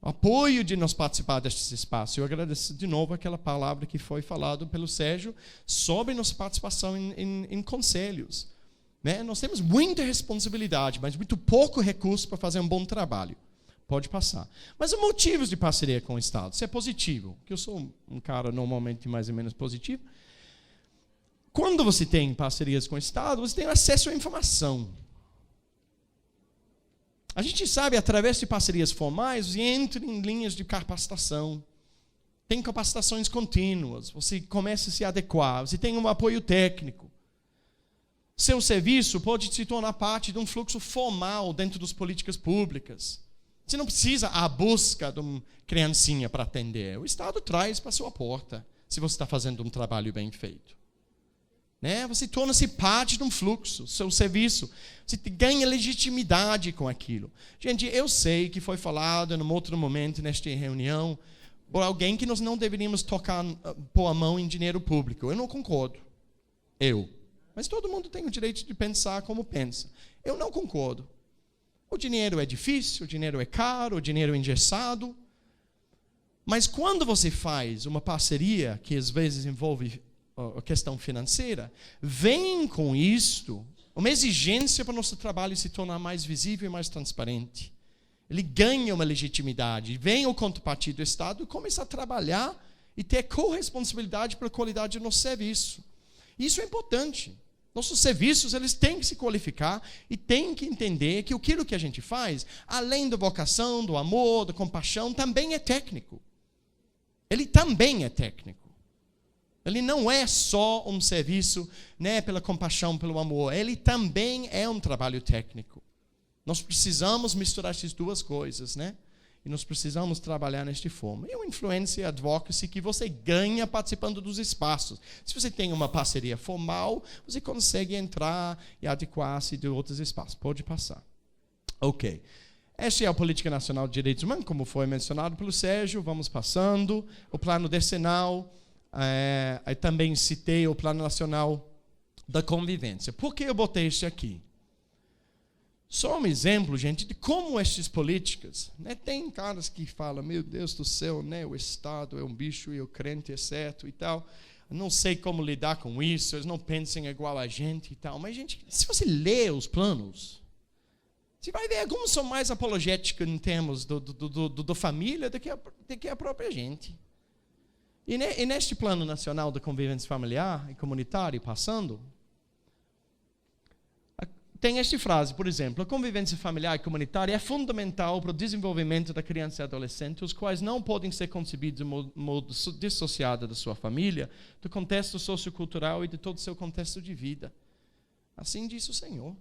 o apoio de nós participar desse espaço. Eu agradeço de novo aquela palavra que foi falada pelo Sérgio sobre nossa participação em conselhos. Né? Nós temos muita responsabilidade, mas muito pouco recurso para fazer um bom trabalho. Pode passar. Mas os motivos de parceria com o Estado, se é positivo, que eu sou um cara normalmente mais ou menos positivo. Quando você tem parcerias com o Estado, você tem acesso à informação. A gente sabe, através de parcerias formais, você entra em linhas de capacitação. Tem capacitações contínuas, você começa a se adequar, você tem um apoio técnico. Seu serviço pode se tornar parte de um fluxo formal dentro das políticas públicas. Você não precisa a busca de uma criancinha para atender. O Estado traz para a sua porta, se você está fazendo um trabalho bem feito. Né? Você torna-se parte de um fluxo, seu serviço. Você ganha legitimidade com aquilo. Gente, eu sei que foi falado em um outro momento, nesta reunião, por alguém que nós não deveríamos pôr a mão em dinheiro público. Eu não concordo. Mas todo mundo tem o direito de pensar como pensa. Eu não concordo. O dinheiro é difícil, o dinheiro é caro, o dinheiro é engessado. Mas quando você faz uma parceria, que às vezes envolve a questão financeira, vem com isto uma exigência para o nosso trabalho se tornar mais visível e mais transparente. Ele ganha uma legitimidade. Vem o contrapartida do Estado e começa a trabalhar e ter corresponsabilidade pela qualidade do nosso serviço. Isso é importante. Nossos serviços, eles têm que se qualificar e têm que entender que aquilo que a gente faz, além da vocação, do amor, da compaixão, também é técnico. Ele também é técnico. Ele não é só um serviço, né, pela compaixão, pelo amor. Ele também é um trabalho técnico. Nós precisamos misturar essas duas coisas, né? E nós precisamos trabalhar nesta forma. E o influência e advocacy que você ganha participando dos espaços. Se você tem uma parceria formal, você consegue entrar e adequar-se de outros espaços. Pode passar. Ok. Esta é a Política Nacional de Direitos Humanos, como foi mencionado pelo Sérgio. Vamos passando. O Plano Decenal. Eu também citei o Plano Nacional da convivência. Por que eu botei isso aqui? Só um exemplo, gente, de como estas políticas, né, tem caras que falam, meu Deus do céu, né, o Estado é um bicho e o crente é certo e tal. Não sei como lidar com isso, eles não pensam igual a gente e tal. Mas, gente, se você lê os planos, você vai ver alguns são mais apologéticos em termos do família do que a própria gente. E neste plano nacional da convivência familiar e comunitária, passando, tem esta frase, por exemplo, a convivência familiar e comunitária é fundamental para o desenvolvimento da criança e adolescente, os quais não podem ser concebidos de modo dissociado da sua família, do contexto sociocultural e de todo o seu contexto de vida. Assim diz o Senhor.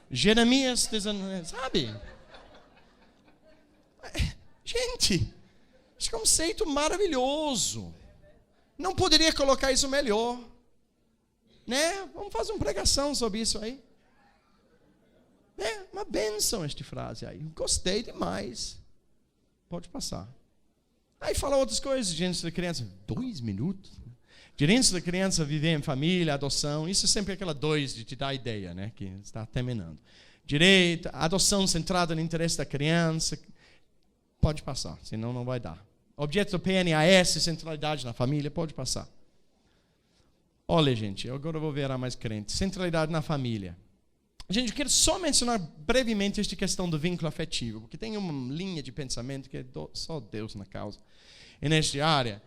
Jeremias 19, sabe? Gente, esse conceito maravilhoso. Não poderia colocar isso melhor, né? Vamos fazer uma pregação sobre isso aí. É uma bênção esta frase aí. Gostei demais. Pode passar. Aí fala outras coisas. Direitos da criança. 2 minutos. Direitos da criança viver em família, adoção. Isso é sempre aquela 2 de te dar ideia, né? Que está terminando. Direito, adoção centrada no interesse da criança. Pode passar, senão não vai dar. Objeto do PNAS, centralidade na família, pode passar. Olha, gente, agora eu vou virar mais crente. Centralidade na família. Gente, eu quero só mencionar brevemente esta questão do vínculo afetivo, porque tem uma linha de pensamento que é só Deus na causa. E nesta área,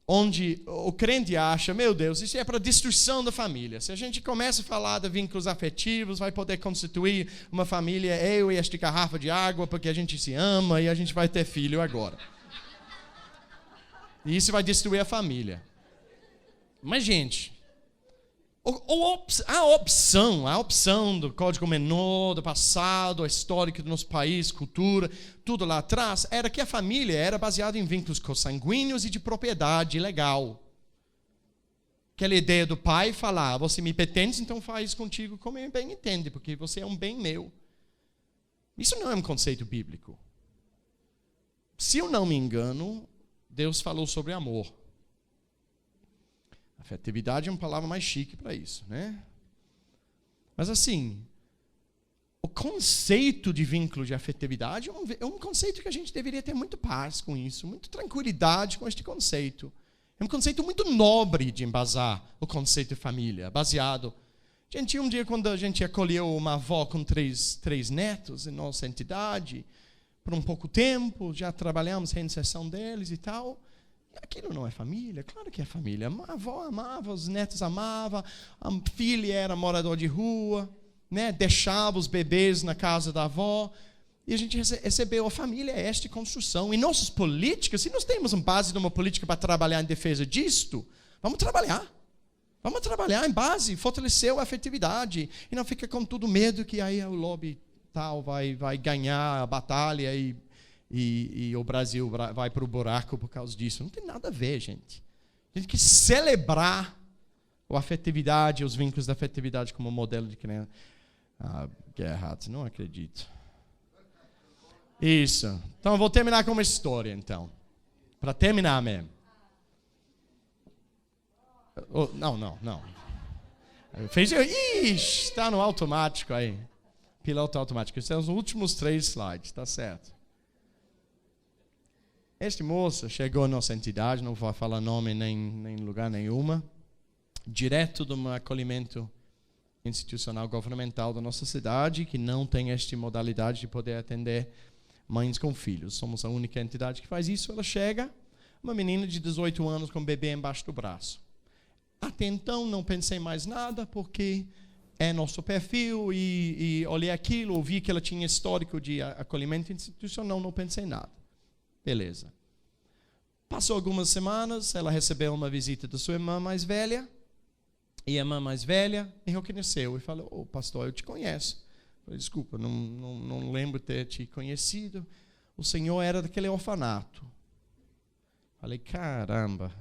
onde o crente acha, meu Deus, isso é para a destruição da família. Se a gente começa a falar de vínculos afetivos, vai poder constituir uma família, eu e esta garrafa de água, porque a gente se ama e a gente vai ter filho agora. E isso vai destruir a família. Mas, gente, a opção do Código Menor, do passado, histórico do nosso país, cultura, tudo lá atrás, era que a família era baseada em vínculos consanguíneos e de propriedade legal. Aquela ideia do pai falar, você me pertence, então faz contigo como eu bem entende, porque você é um bem meu. Isso não é um conceito bíblico. Se eu não me engano, Deus falou sobre amor. Afetividade é uma palavra mais chique para isso, né? Mas assim, o conceito de vínculo de afetividade é um conceito que a gente deveria ter muito paz com isso, muita tranquilidade com este conceito. É um conceito muito nobre de embasar o conceito de família, baseado. Gente, um dia quando a gente acolheu uma avó com três netos em nossa entidade, por um pouco tempo, já trabalhamos a reinserção deles e tal. Aquilo não é família? Claro que é família. A avó amava, os netos amavam, a filha era morador de rua, né? Deixava os bebês na casa da avó. E a gente recebeu a família, esta construção. E nossas políticas, se nós temos uma base de uma política para trabalhar em defesa disto, vamos trabalhar. Vamos trabalhar em base, fortalecer a afetividade. E não fica com tudo medo que aí o lobby tal vai ganhar a batalha e o Brasil vai para o buraco por causa disso. Não tem nada a ver, gente. A gente tem que celebrar a afetividade, os vínculos da afetividade como modelo de criança. Gerhard, não acredito. Isso. Então, eu vou terminar com uma história, então. Para terminar mesmo. Não. Está no automático aí. Piloto automático. Esses são os últimos 3 slides, tá certo. Este moço chegou à nossa entidade, não vou falar nome nem lugar nenhuma, direto de um acolhimento institucional governamental da nossa cidade, que não tem esta modalidade de poder atender mães com filhos. Somos a única entidade que faz isso. Ela chega, uma menina de 18 anos com um bebê embaixo do braço. Até então não pensei mais nada, porque é nosso perfil, e olhei aquilo, ouvi que ela tinha histórico de acolhimento institucional, não pensei nada. Beleza. Passou algumas semanas, ela recebeu uma visita da sua irmã mais velha, e a irmã mais velha me reconheceu e falou, pastor, eu te conheço. Eu falei, desculpa, não lembro ter te conhecido. O senhor era daquele orfanato. Falei, caramba.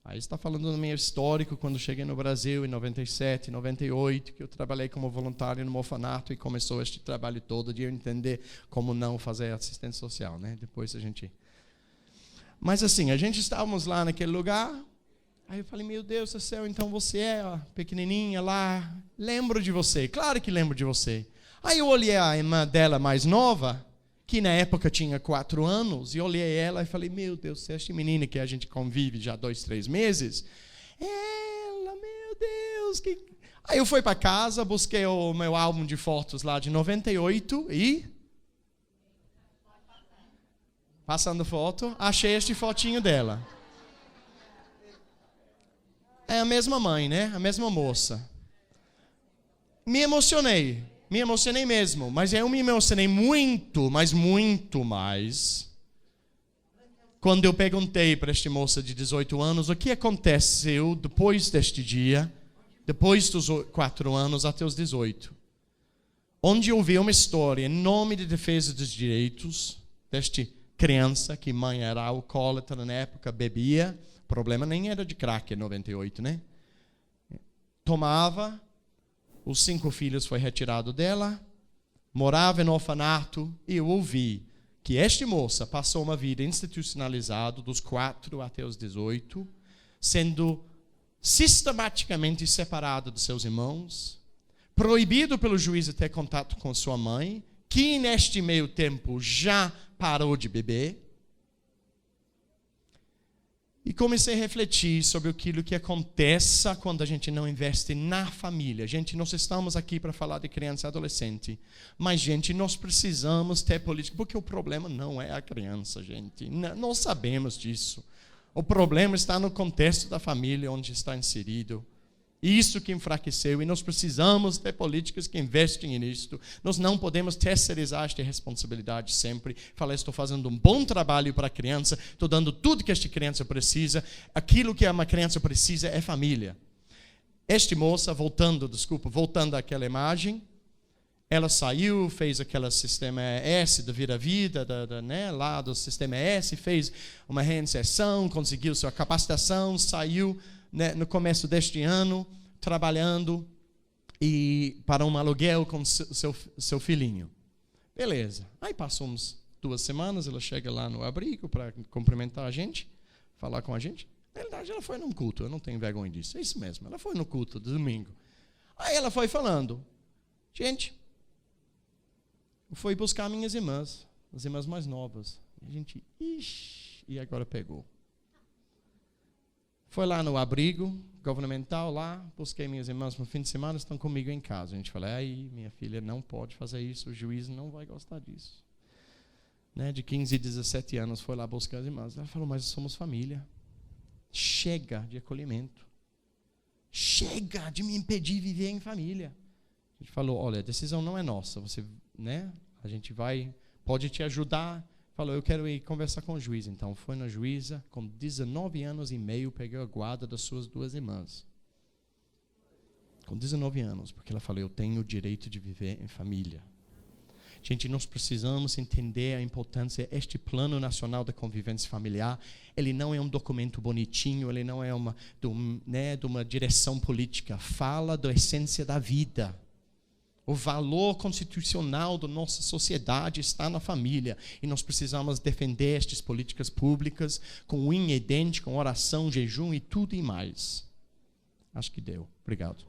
Aí está falando do meu histórico, quando cheguei no Brasil em 97, 98, que eu trabalhei como voluntário no orfanato e começou este trabalho todo de eu entender como não fazer assistência social, né? Depois a gente... Mas assim, a gente estávamos lá naquele lugar, aí eu falei, meu Deus do céu, então você é a pequenininha lá, lembro de você, claro que lembro de você. Aí eu olhei a irmã dela mais nova, que na época tinha 4 anos, e olhei ela e falei, meu Deus, esta menina que a gente convive já 2, 3 meses, ela, meu Deus, que... Aí eu fui para casa, busquei o meu álbum de fotos lá de 98 e... Passando foto, achei este fotinho dela. É a mesma mãe, né? A mesma moça. Me emocionei mesmo, mas eu me emocionei muito, mas muito mais, quando eu perguntei para esta moça de 18 anos o que aconteceu depois deste dia, depois dos 4 anos até os 18. Onde eu vi uma história em nome de defesa dos direitos deste criança, que mãe era alcoólatra na época, bebia, o problema nem era de crack em 98, né? Tomava, os 5 filhos foi retirado dela, morava no orfanato, e eu ouvi que esta moça passou uma vida institucionalizada dos 4 até os 18, sendo sistematicamente separada dos seus irmãos, proibido pelo juiz de ter contato com sua mãe, que neste meio tempo já parou de beber. E comecei a refletir sobre aquilo que acontece quando a gente não investe na família. Gente, nós estamos aqui para falar de criança e adolescente, mas, gente, nós precisamos ter política, porque o problema não é a criança, gente. Nós sabemos disso. O problema está no contexto da família onde está inserido. Isso que enfraqueceu, e nós precisamos ter políticas que investem nisso. Nós não podemos terceirizar esta responsabilidade sempre. Falar, estou fazendo um bom trabalho para a criança, estou dando tudo que esta criança precisa. Aquilo que uma criança precisa é família. Esta moça, voltando àquela imagem, ela saiu, fez aquele sistema S do Vira-Vida, né, lá do sistema S, fez uma reinserção, conseguiu sua capacitação, saiu, né, no começo deste ano, trabalhando e para um aluguel com seu filhinho. Beleza. Aí passamos 2 semanas, ela chega lá no abrigo para cumprimentar a gente, falar com a gente. Na verdade, ela foi num culto, eu não tenho vergonha disso. É isso mesmo, ela foi no culto de domingo. Aí ela foi falando, gente, eu fui buscar minhas irmãs, as irmãs mais novas. E a gente, ixi, e agora pegou. Foi lá no abrigo governamental, lá, busquei minhas irmãs no fim de semana, estão comigo em casa. A gente falou, aí, minha filha não pode fazer isso, o juiz não vai gostar disso. Né, de 15 e 17 anos, foi lá buscar as irmãs. Ela falou, mas somos família. Chega de acolhimento. Chega de me impedir de viver em família. A gente falou, olha, a decisão não é nossa, você, né, a gente pode te ajudar. Falou, eu quero ir conversar com o juiz. Então, foi na juíza, com 19 anos e meio, pegou a guarda das suas 2 irmãs. Com 19 anos, porque ela falou, eu tenho o direito de viver em família. Gente, nós precisamos entender a importância. Este Plano Nacional da Convivência Familiar, ele não é um documento bonitinho, ele não é de uma direção política. Fala da essência da vida. O valor constitucional da nossa sociedade está na família. E nós precisamos defender estas políticas públicas com unha e dente, com oração, jejum e tudo e mais. Acho que deu. Obrigado.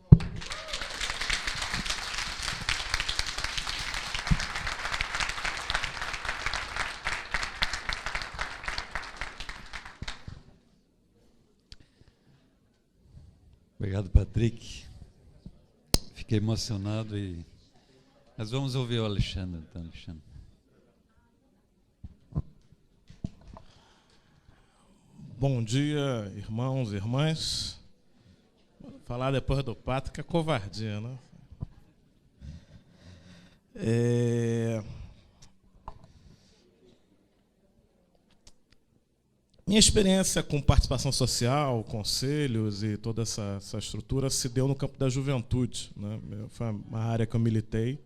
Obrigado, Patrick. Fiquei emocionado e... Mas vamos ouvir o Alexandre, então, Alexandre. Bom dia, irmãos e irmãs. Vou falar depois do Patrick é covardia, né? Minha experiência com participação social, conselhos e toda essa estrutura se deu no campo da juventude, né? Foi uma área que eu militei.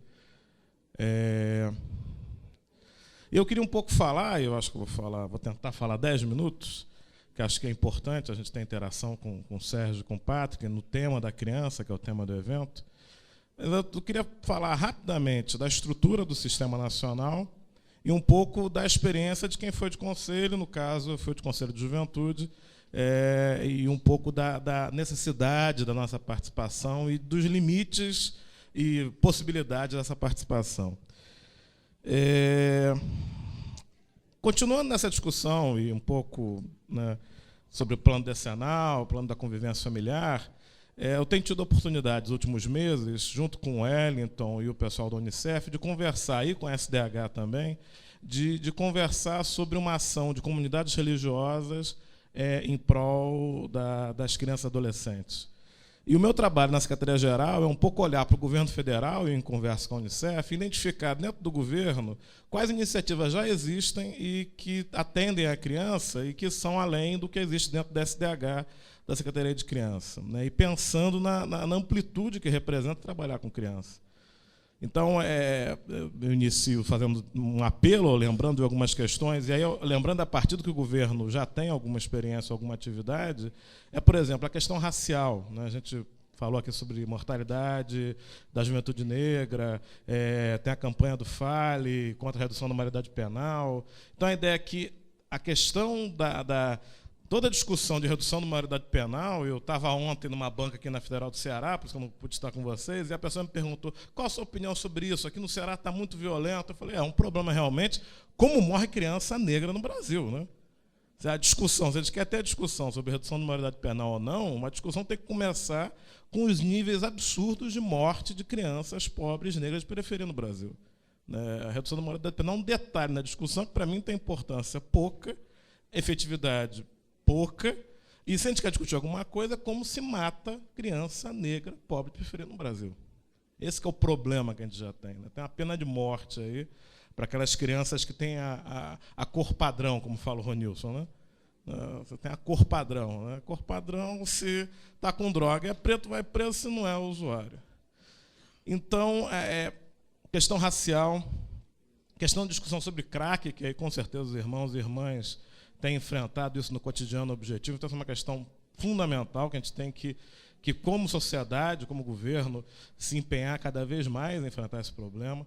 Eu queria um pouco falar, eu acho que vou tentar falar 10 minutos, que acho que é importante a gente ter interação com o Sérgio e com o Patrick, no tema da criança, que é o tema do evento. Eu queria falar rapidamente da estrutura do Sistema Nacional e um pouco da experiência de quem foi de conselho, no caso, eu fui de Conselho de Juventude, e um pouco da necessidade da nossa participação e dos limites e possibilidades dessa participação. Continuando nessa discussão e um pouco, né, sobre o plano decenal, o plano da convivência familiar, eu tenho tido a oportunidade nos últimos meses, junto com o Wellington e o pessoal da Unicef, de conversar, e com a SDH também, de conversar sobre uma ação de comunidades religiosas em prol das crianças e adolescentes. E o meu trabalho na Secretaria-Geral é um pouco olhar para o governo federal, e em conversa com a Unicef, identificar dentro do governo quais iniciativas já existem e que atendem a criança e que são além do que existe dentro da SDH, da Secretaria de Criança, né? E pensando na amplitude que representa trabalhar com criança. Então, eu inicio fazendo um apelo, lembrando de algumas questões, e aí, lembrando a partir do que o governo já tem alguma experiência, alguma atividade, por exemplo, a questão racial, né? A gente falou aqui sobre mortalidade da juventude negra, tem a campanha do FALE contra a redução da maioridade penal. Então, a ideia é que a questão toda a discussão de redução da maioridade penal, eu estava ontem numa banca aqui na Federal do Ceará, por isso que eu não pude estar com vocês, e a pessoa me perguntou qual a sua opinião sobre isso, aqui no Ceará está muito violento. Eu falei, é um problema realmente, como morre criança negra no Brasil, né? A discussão, se a gente quer ter a discussão sobre redução da maioridade penal ou não, uma discussão tem que começar com os níveis absurdos de morte de crianças pobres negras de periferia no Brasil. A redução da maioridade penal é um detalhe na discussão que, para mim, tem importância pouca, efetividade pouca, e se a gente quer discutir alguma coisa, como se mata criança negra, pobre, periferia no Brasil. Esse que é o problema que a gente já tem, né? Tem uma pena de morte aí para aquelas crianças que têm a cor padrão, como fala o Ronilson, né? Você tem a cor padrão, né? A cor padrão, se está com droga, é preto, vai preso, se não é usuário. Então, questão racial, questão de discussão sobre crack, que aí com certeza os irmãos e irmãs têm enfrentado isso no cotidiano objetivo. Então, essa é uma questão fundamental que a gente tem que como sociedade, como governo, se empenhar cada vez mais em enfrentar esse problema.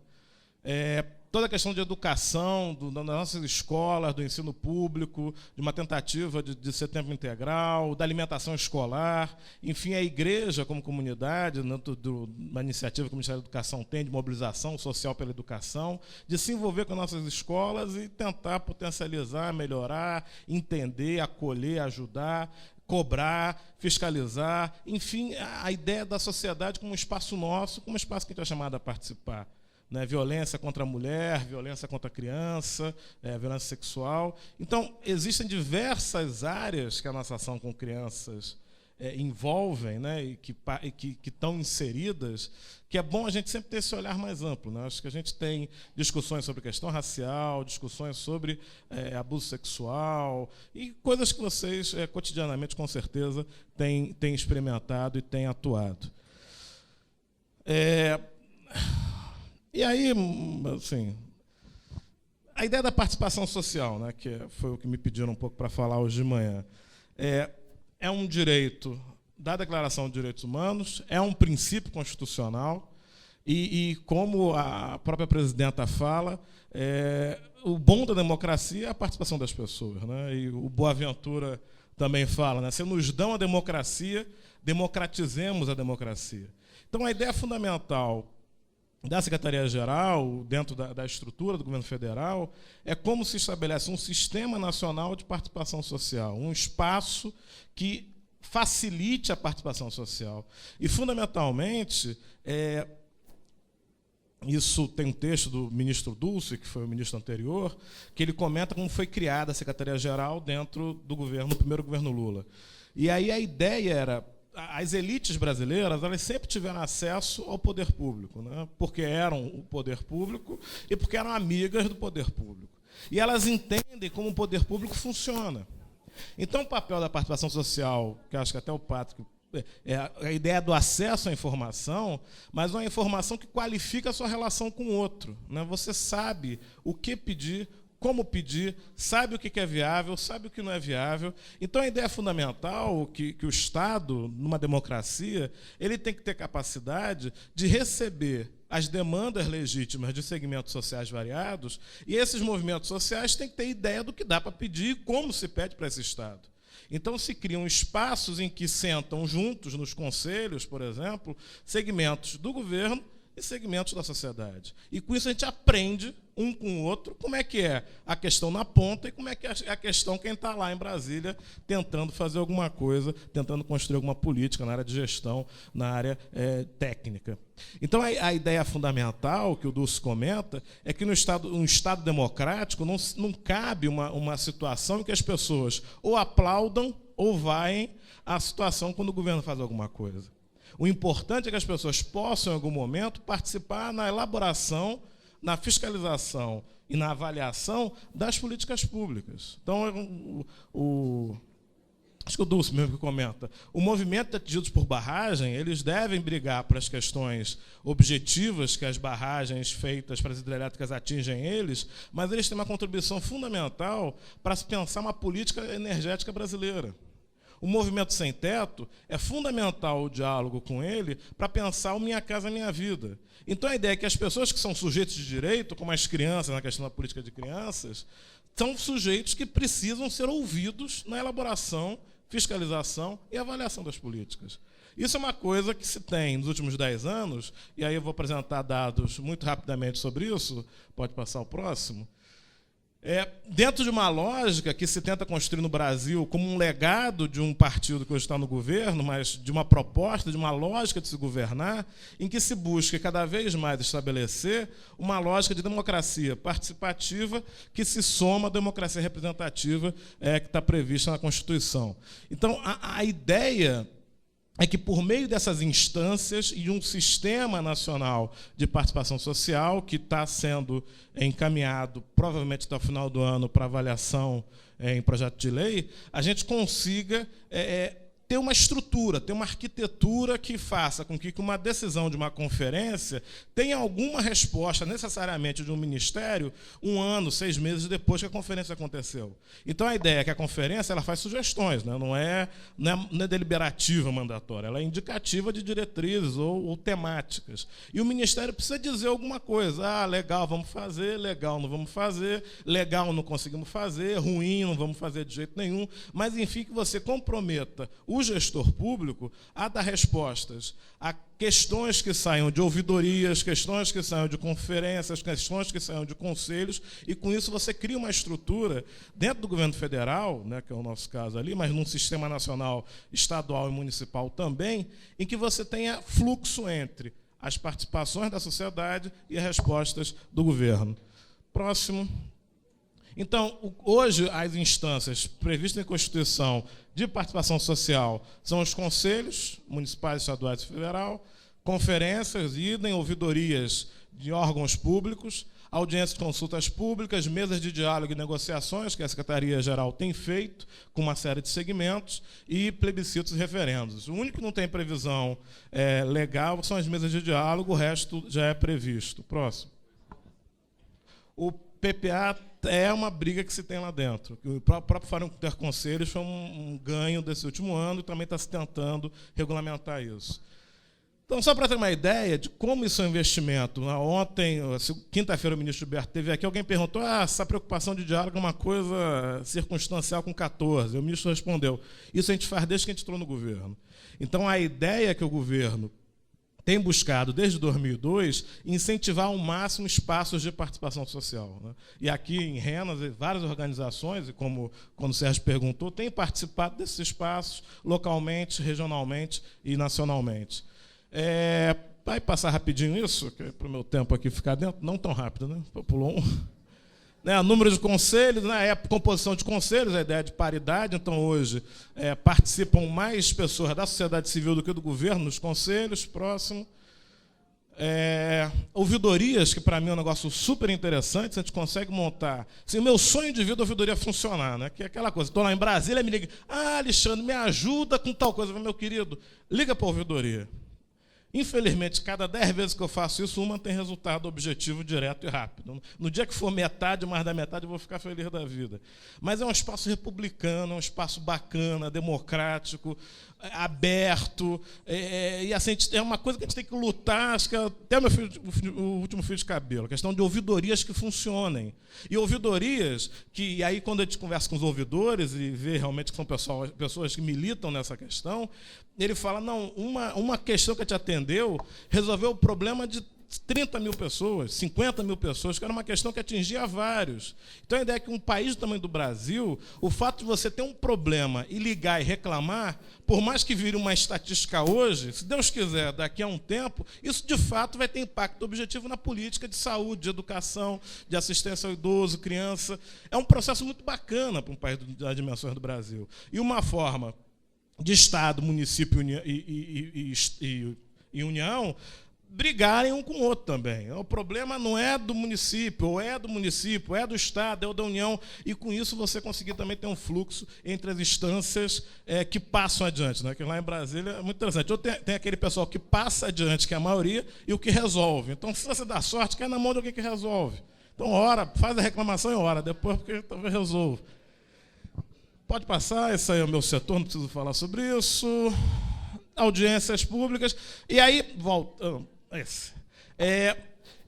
Toda a questão de educação, das nossas escolas, do ensino público, de uma tentativa de ser tempo integral, da alimentação escolar, enfim, a igreja como comunidade, uma iniciativa que o Ministério da Educação tem de mobilização social pela educação, de se envolver com nossas escolas e tentar potencializar, melhorar, entender, acolher, ajudar, cobrar, fiscalizar, enfim, a ideia da sociedade como um espaço nosso, como um espaço que a gente é chamado a participar. Né, violência contra a mulher, violência contra a criança, violência sexual. Então, existem diversas áreas que a nossa ação com crianças envolvem, né, e que estão inseridas, que é bom a gente sempre ter esse olhar mais amplo. Né? Acho que a gente tem discussões sobre questão racial, discussões sobre abuso sexual, e coisas que vocês, cotidianamente, com certeza, têm experimentado e têm atuado. E aí, assim, a ideia da participação social, né, que foi o que me pediram um pouco para falar hoje de manhã, é um direito da Declaração de Direitos Humanos, é um princípio constitucional, e como a própria presidenta fala, o bom da democracia é a participação das pessoas. Né, e o Boaventura também fala, né, se nos dão a democracia, democratizemos a democracia. Então, a ideia fundamental da Secretaria-Geral, dentro da estrutura do governo federal, é como se estabelece um sistema nacional de participação social, um espaço que facilite a participação social. E, fundamentalmente, isso tem um texto do ministro Dulce, que foi o ministro anterior, que ele comenta como foi criada a Secretaria-Geral dentro do governo, do primeiro governo Lula. E aí a ideia era: as elites brasileiras, elas sempre tiveram acesso ao poder público, né? Porque eram o poder público e porque eram amigas do poder público. E elas entendem como o poder público funciona. Então, o papel da participação social, que acho que até o Patrick, a ideia do acesso à informação, mas uma informação que qualifica a sua relação com o outro. Né? Você sabe o que pedir, como pedir, sabe o que é viável, sabe o que não é viável. Então, a ideia fundamental que o Estado, numa democracia, ele tem que ter capacidade de receber as demandas legítimas de segmentos sociais variados, e esses movimentos sociais têm que ter ideia do que dá para pedir e como se pede para esse Estado. Então, se criam espaços em que sentam juntos, nos conselhos, por exemplo, segmentos do governo e segmentos da sociedade. E com isso a gente aprende um com o outro como é que é a questão na ponta e como é que é a questão quem está lá em Brasília tentando fazer alguma coisa, tentando construir alguma política na área de gestão, na área técnica. Então, a ideia fundamental que o Dulce comenta é que no um Estado democrático não cabe uma situação em que as pessoas ou aplaudam ou vaiem à situação quando o governo faz alguma coisa. O importante é que as pessoas possam, em algum momento, participar na elaboração, na fiscalização e na avaliação das políticas públicas. Então, acho que o Dulce mesmo que comenta, o movimento de atingidos por barragem, eles devem brigar por as questões objetivas que as barragens feitas para as hidrelétricas atingem eles, mas eles têm uma contribuição fundamental para se pensar uma política energética brasileira. O movimento sem teto é fundamental o diálogo com ele para pensar o Minha Casa Minha Vida. Então a ideia é que as pessoas que são sujeitos de direito, como as crianças, na questão da política de crianças, são sujeitos que precisam ser ouvidos na elaboração, fiscalização e avaliação das políticas. Isso é uma coisa que se tem nos últimos 10 anos, e aí eu vou apresentar dados muito rapidamente sobre isso, pode passar o próximo. Dentro de uma lógica que se tenta construir no Brasil como um legado de um partido que hoje está no governo, mas de uma proposta, de uma lógica de se governar, em que se busca cada vez mais estabelecer uma lógica de democracia participativa que se soma à democracia representativa que está prevista na Constituição. Então, a ideia é que, por meio dessas instâncias e um sistema nacional de participação social, que está sendo encaminhado, provavelmente até o final do ano, para avaliação em projeto de lei, a gente consiga ter uma estrutura, ter uma arquitetura que faça com que uma decisão de uma conferência tenha alguma resposta, necessariamente, de um ministério, 1 ano, 6 meses depois que a conferência aconteceu. Então, a ideia é que a conferência ela faz sugestões, né? Não é deliberativa mandatória, ela é indicativa de diretrizes ou temáticas. E o ministério precisa dizer alguma coisa. Legal, vamos fazer, legal, não vamos fazer, legal, não conseguimos fazer, ruim, não vamos fazer de jeito nenhum. Mas, enfim, que você comprometa o gestor público a dar respostas a questões que saiam de ouvidorias, questões que saiam de conferências, questões que saiam de conselhos, e com isso você cria uma estrutura dentro do governo federal, né, que é o nosso caso ali, mas num sistema nacional, estadual e municipal também, em que você tenha fluxo entre as participações da sociedade e as respostas do governo. Próximo. Então, hoje, as instâncias previstas em Constituição de participação social são os conselhos municipais, estaduais e federal, conferências, idem, ouvidorias de órgãos públicos, audiências de consultas públicas, mesas de diálogo e negociações, que a Secretaria-Geral tem feito, com uma série de segmentos, e plebiscitos e referendos. O único que não tem previsão legal são as mesas de diálogo, o resto já é previsto. Próximo. O PPA é uma briga que se tem lá dentro. O próprio Fórum Interconselhos foi um ganho desse último ano e também está se tentando regulamentar isso. Então, só para ter uma ideia de como isso é um investimento, ontem, quinta-feira, o ministro Gilberto esteve aqui, alguém perguntou essa preocupação de diálogo é uma coisa circunstancial com 14. O ministro respondeu, isso a gente faz desde que a gente entrou no governo. Então, a ideia é que o governo tem buscado, desde 2002, incentivar ao máximo espaços de participação social, né? E aqui em Renas, várias organizações, e como quando o Sérgio perguntou, têm participado desses espaços localmente, regionalmente e nacionalmente. Vai passar rapidinho isso, para o meu tempo aqui ficar dentro? Não tão rápido, né? Pulou um. Número de conselhos, a composição de conselhos, a ideia de paridade. Então, hoje, participam mais pessoas da sociedade civil do que do governo nos conselhos. Próximo. Ouvidorias, que para mim é um negócio super interessante, a gente consegue montar. Assim, o meu sonho de vida é a ouvidoria funcionar, né? Que é aquela coisa, estou lá em Brasília, me liga, Alexandre, me ajuda com tal coisa. Meu querido, liga para a ouvidoria. Infelizmente, cada 10 vezes que eu faço isso, uma tem resultado objetivo, direto e rápido. No dia que for metade, mais da metade, eu vou ficar feliz da vida. Mas é um espaço republicano, é um espaço bacana, democrático, aberto. E assim, é uma coisa que a gente tem que lutar, acho que até o último fio de cabelo, a questão de ouvidorias que funcionem. E ouvidorias que, e aí quando a gente conversa com os ouvidores e vê realmente que são pessoas que militam nessa questão, ele fala, não, uma questão que a gente atendeu resolveu o problema de 30 mil pessoas, 50 mil pessoas, que era uma questão que atingia vários. Então a ideia é que um país do tamanho do Brasil, o fato de você ter um problema e ligar e reclamar, por mais que vire uma estatística hoje, se Deus quiser, daqui a um tempo, isso de fato vai ter impacto objetivo na política de saúde, de educação, de assistência ao idoso, criança. É um processo muito bacana para um país das dimensões do Brasil. E uma forma de Estado, município e União brigarem um com o outro também. O problema não é do município, ou é do município, ou é do Estado, é o da União, e com isso você conseguir também ter um fluxo entre as instâncias que passam adiante. Né? Que lá em Brasília é muito interessante. Ou tem aquele pessoal que passa adiante, que é a maioria, e o que resolve. Então, se você dá sorte, cai na mão de alguém que resolve. Então, ora, faz a reclamação e ora, depois porque talvez resolva. Pode passar, esse aí é o meu setor, não preciso falar sobre isso. Audiências públicas. E aí, volta.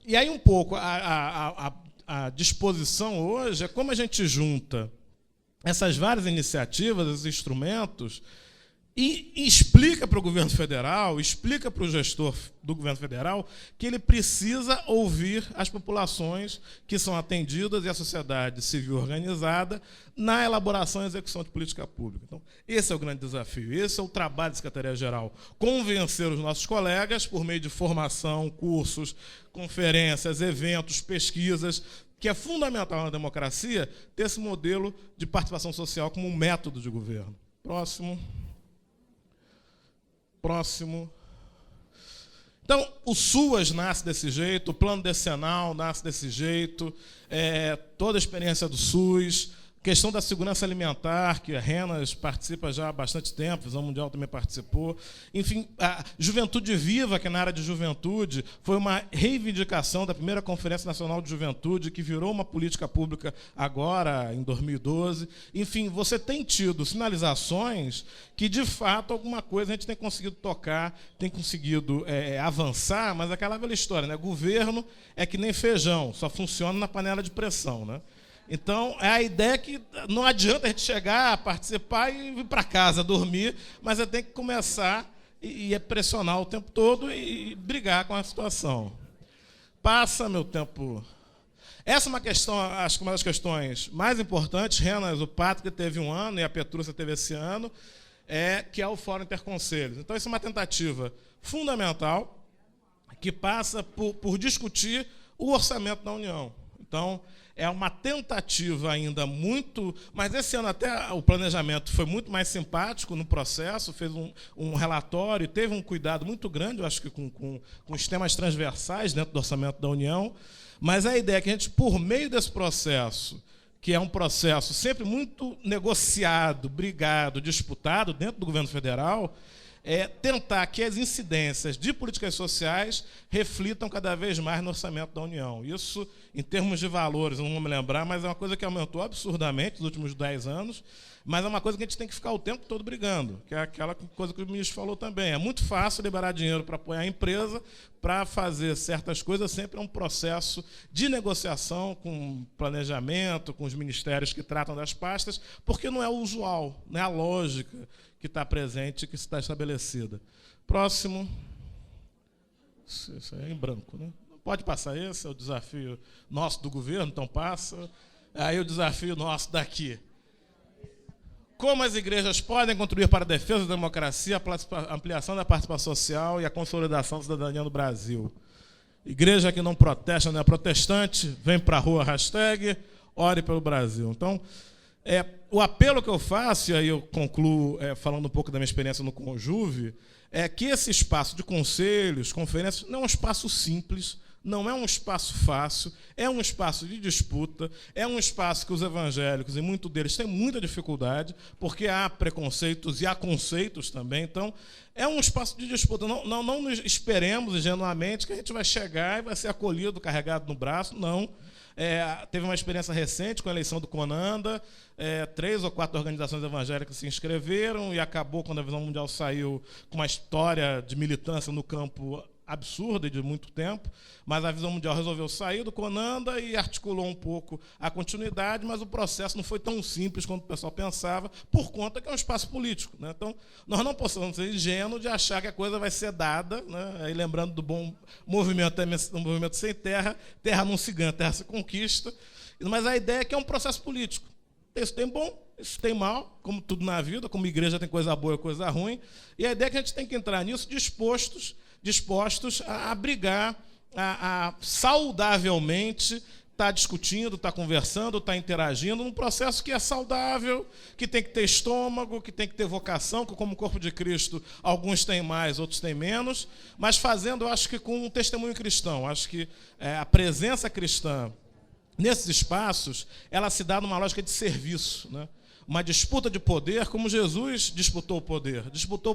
E aí, um pouco, a disposição hoje é como a gente junta essas várias iniciativas, esses instrumentos, e explica para o governo federal, explica para o gestor do governo federal que ele precisa ouvir as populações que são atendidas e a sociedade civil organizada na elaboração e execução de política pública. Então, esse é o grande desafio, esse é o trabalho da Secretaria-Geral, convencer os nossos colegas por meio de formação, cursos, conferências, eventos, pesquisas, que é fundamental na democracia ter esse modelo de participação social como um método de governo. Próximo. Então, o SUAS nasce desse jeito, o plano decenal nasce desse jeito, toda a experiência do SUS, questão da segurança alimentar, que a Renas participa já há bastante tempo, a Visão Mundial também participou. Enfim, a Juventude Viva, que é na área de juventude, foi uma reivindicação da primeira Conferência Nacional de Juventude, que virou uma política pública agora, em 2012. Enfim, você tem tido sinalizações que, de fato, alguma coisa a gente tem conseguido tocar, tem conseguido avançar, mas aquela velha história, né? Governo é que nem feijão, só funciona na panela de pressão, né? Então, é a ideia que não adianta a gente chegar, participar e vir para casa dormir, mas você tem que começar e pressionar o tempo todo e brigar com a situação. Passa meu tempo. Essa é uma questão, acho que uma das questões mais importantes. Renas, o Patrick teve um ano e a Petrúcia teve esse ano, que é o Fórum Interconselhos. Então, isso é uma tentativa fundamental que passa por discutir o orçamento da União. Então, é uma tentativa ainda muito... Mas esse ano até o planejamento foi muito mais simpático no processo, fez um relatório, teve um cuidado muito grande, eu acho que com os temas transversais dentro do orçamento da União, mas a ideia é que a gente, por meio desse processo, que é um processo sempre muito negociado, brigado, disputado dentro do governo federal, tentar que as incidências de políticas sociais reflitam cada vez mais no orçamento da União. Isso, em termos de valores, eu não vou me lembrar, mas é uma coisa que aumentou absurdamente nos últimos 10 anos, mas é uma coisa que a gente tem que ficar o tempo todo brigando, que é aquela coisa que o ministro falou também. É muito fácil liberar dinheiro para apoiar a empresa, para fazer certas coisas, sempre é um processo de negociação com planejamento, com os ministérios que tratam das pastas, porque não é o usual, não é a lógica que está presente, que está estabelecida. Próximo. Isso aí é em branco, né? Pode passar esse, é o desafio nosso do governo, então passa. Aí o desafio nosso daqui. Como as igrejas podem contribuir para a defesa da democracia, a ampliação da participação social e a consolidação da cidadania no Brasil. Igreja que não protesta, não é protestante, vem para a rua, hashtag, ore pelo Brasil. Então, o apelo que eu faço, e aí eu concluo falando um pouco da minha experiência no Conjuve, é que esse espaço de conselhos, conferências, não é um espaço simples, Não é um espaço fácil, é um espaço de disputa, é um espaço que os evangélicos, e muitos deles, têm muita dificuldade, porque há preconceitos e há conceitos também. Então, é um espaço de disputa. Não nos esperemos ingenuamente que a gente vai chegar e vai ser acolhido, carregado no braço. Não. Teve uma experiência recente com a eleição do Conanda, 3 ou 4 organizações evangélicas se inscreveram e acabou, quando a Visão Mundial saiu, com uma história de militância no campo absurda e de muito tempo, mas a Visão Mundial resolveu sair do Conanda e articulou um pouco a continuidade, mas o processo não foi tão simples quanto o pessoal pensava, por conta que é um espaço político, né? Então, nós não possamos ser ingênuos de achar que a coisa vai ser dada, né? Aí, lembrando do bom movimento sem terra, terra não se ganha, terra se conquista, mas a ideia é que é um processo político. Isso tem bom, isso tem mal, como tudo na vida, como igreja tem coisa boa e coisa ruim, e a ideia é que a gente tem que entrar nisso dispostos a brigar, a saudavelmente estar discutindo, estar conversando, estar interagindo num processo que é saudável, que tem que ter estômago, que tem que ter vocação, que como corpo de Cristo alguns têm mais, outros têm menos, mas fazendo, eu acho que com um testemunho cristão. Acho que a presença cristã nesses espaços, ela se dá numa lógica de serviço, né? Uma disputa de poder, como Jesus disputou o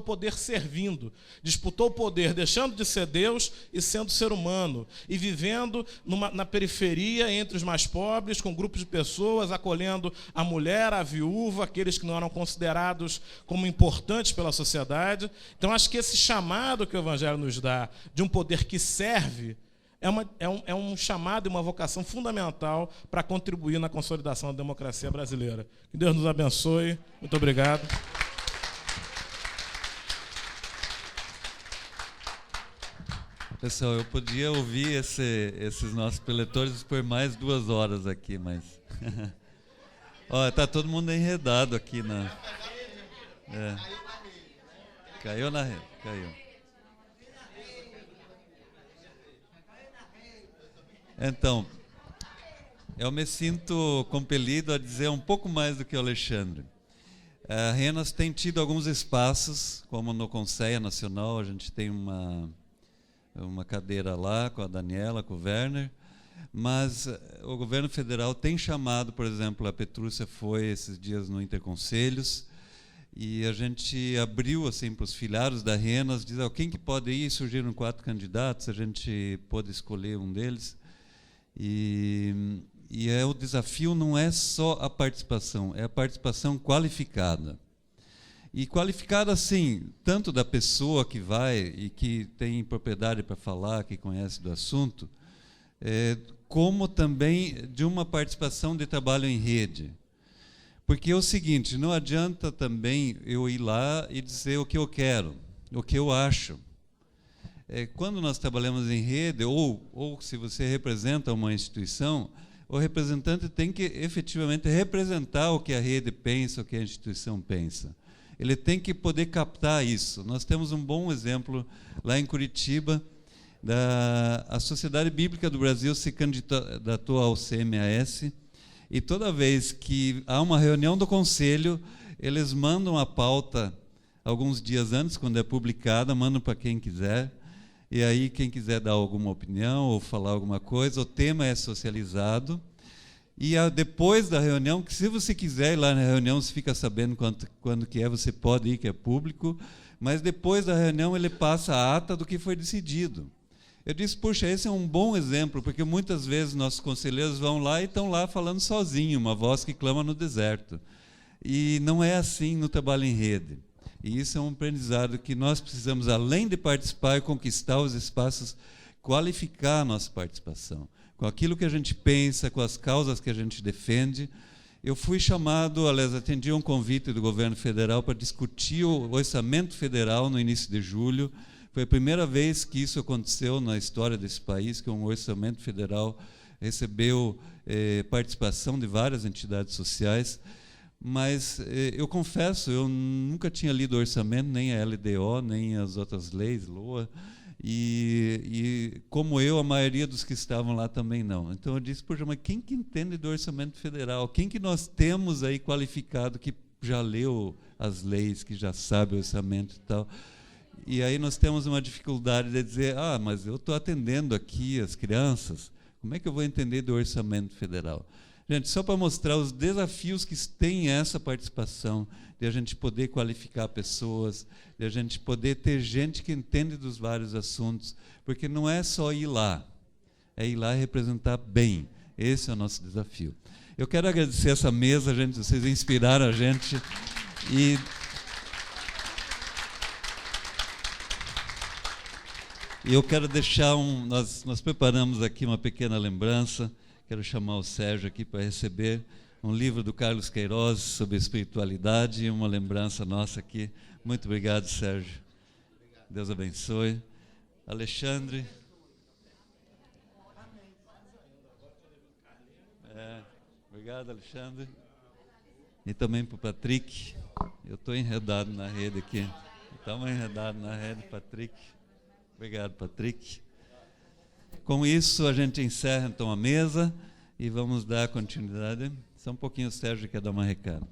poder servindo, disputou o poder deixando de ser Deus e sendo ser humano, e vivendo na periferia, entre os mais pobres, com grupos de pessoas, acolhendo a mulher, a viúva, aqueles que não eram considerados como importantes pela sociedade. Então, acho que esse chamado que o Evangelho nos dá, de um poder que serve, é um chamado e uma vocação fundamental para contribuir na consolidação da democracia brasileira. Que Deus nos abençoe. Muito obrigado. Pessoal, eu podia ouvir esses nossos preletores por mais 2 horas aqui, mas... Está todo mundo enredado aqui. Caiu na rede. Caiu. Então, eu me sinto compelido a dizer um pouco mais do que o Alexandre. A Renas tem tido alguns espaços, como no Conselho Nacional, a gente tem uma cadeira lá com a Daniela, com o Werner, mas o governo federal tem chamado, por exemplo, a Petrúcia foi esses dias no Interconselhos, e a gente abriu assim para os filiados da Renas, diz, quem que pode ir? Surgiram 4 candidatos, a gente pôde escolher um deles. E o desafio não é só a participação, é a participação qualificada. E qualificada, assim, tanto da pessoa que vai e que tem propriedade para falar, que conhece do assunto, como também de uma participação de trabalho em rede. Porque é o seguinte, não adianta também eu ir lá e dizer o que eu quero, o que eu acho. Quando nós trabalhamos em rede, ou se você representa uma instituição, o representante tem que efetivamente representar o que a rede pensa, o que a instituição pensa. Ele tem que poder captar isso. Nós temos um bom exemplo lá em Curitiba, a Sociedade Bíblica do Brasil se candidatou ao CMAS, e toda vez que há uma reunião do conselho, eles mandam a pauta alguns dias antes, quando é publicada, mandam para quem quiser. E aí, quem quiser dar alguma opinião ou falar alguma coisa, o tema é socializado. E depois da reunião, que se você quiser ir lá na reunião, você fica sabendo quando que você pode ir, que é público, mas depois da reunião ele passa a ata do que foi decidido. Eu disse, puxa, esse é um bom exemplo, porque muitas vezes nossos conselheiros vão lá e estão lá falando sozinho, uma voz que clama no deserto. E não é assim no trabalho em rede. E isso é um aprendizado que nós precisamos, além de participar e conquistar os espaços, qualificar a nossa participação. Com aquilo que a gente pensa, com as causas que a gente defende. Eu fui chamado, aliás, atendi um convite do governo federal para discutir o orçamento federal no início de julho. Foi a primeira vez que isso aconteceu na história desse país, que um orçamento federal recebeu participação de várias entidades sociais. Mas eu confesso, eu nunca tinha lido o orçamento, nem a LDO, nem as outras leis, LOA, e como eu, a maioria dos que estavam lá também não. Então eu disse, poxa, mas quem que entende do orçamento federal? Quem que nós temos aí qualificado que já leu as leis, que já sabe o orçamento e tal? E aí nós temos uma dificuldade de dizer, mas eu estou atendendo aqui as crianças, como é que eu vou entender do orçamento federal? Gente, só para mostrar os desafios que tem essa participação, de a gente poder qualificar pessoas, de a gente poder ter gente que entende dos vários assuntos, porque não é só ir lá, é ir lá e representar bem. Esse é o nosso desafio. Eu quero agradecer essa mesa, gente, vocês inspiraram a gente. E eu quero deixar nós preparamos aqui uma pequena lembrança. Quero chamar o Sérgio aqui para receber um livro do Carlos Queiroz sobre espiritualidade e uma lembrança nossa aqui. Muito obrigado, Sérgio. Deus abençoe. Alexandre. Obrigado, Alexandre. E também para o Patrick. Eu estou enredado na rede aqui. Estamos enredados na rede, Patrick. Obrigado, Patrick. Com isso, a gente encerra então a mesa e vamos dar continuidade. Só um pouquinho, o Sérgio quer dar uma recado.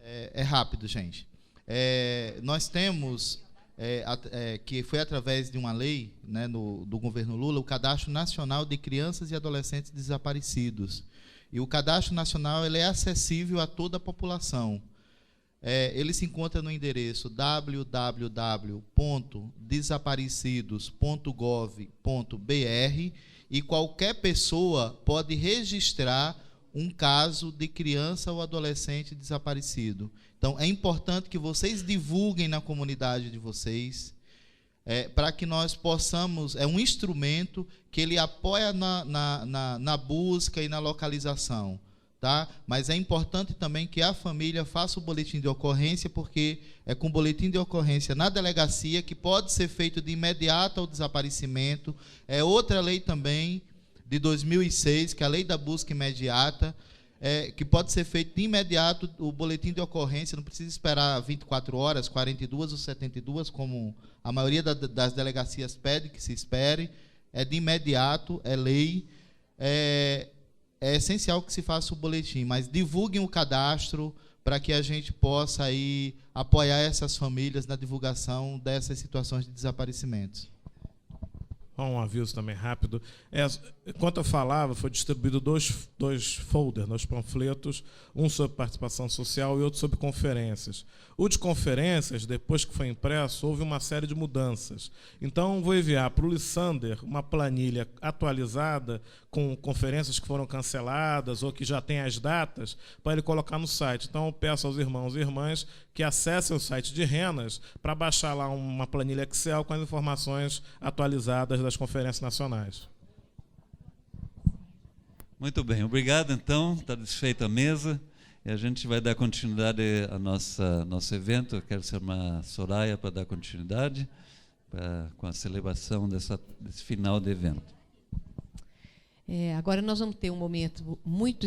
É rápido, gente. Nós temos, que foi através de uma lei, né, do governo Lula, o Cadastro Nacional de Crianças e Adolescentes Desaparecidos. E o Cadastro Nacional ele é acessível a toda a população. Ele se encontra no endereço www.desaparecidos.gov.br e qualquer pessoa pode registrar um caso de criança ou adolescente desaparecido. Então, é importante que vocês divulguem na comunidade de vocês, para que nós possamos... É um instrumento que ele apoia na busca e na localização. Tá? Mas é importante também que a família faça o boletim de ocorrência, porque é com o boletim de ocorrência na delegacia que pode ser feito de imediato ao desaparecimento. É outra lei também, de 2006, que é a Lei da Busca Imediata, que pode ser feito de imediato o boletim de ocorrência, não precisa esperar 24 horas, 42 ou 72, como a maioria das delegacias pede que se espere. É de imediato, é lei. É essencial que se faça o boletim, mas divulguem o cadastro para que a gente possa aí apoiar essas famílias na divulgação dessas situações de desaparecimentos. Um aviso também rápido. Enquanto eu falava, foi distribuído dois folders, 2 panfletos, um sobre participação social e outro sobre conferências. O de conferências, depois que foi impresso, houve uma série de mudanças. Então, vou enviar para o Lissander uma planilha atualizada com conferências que foram canceladas ou que já tem as datas, para ele colocar no site. Então, eu peço aos irmãos e irmãs que acessem o site de Renas para baixar lá uma planilha Excel com as informações atualizadas das conferências nacionais. Muito bem, obrigado então, está desfeita a mesa e a gente vai dar continuidade ao nosso evento. Eu quero chamar a Soraya para dar continuidade com a celebração desse final de evento. Agora nós vamos ter um momento muito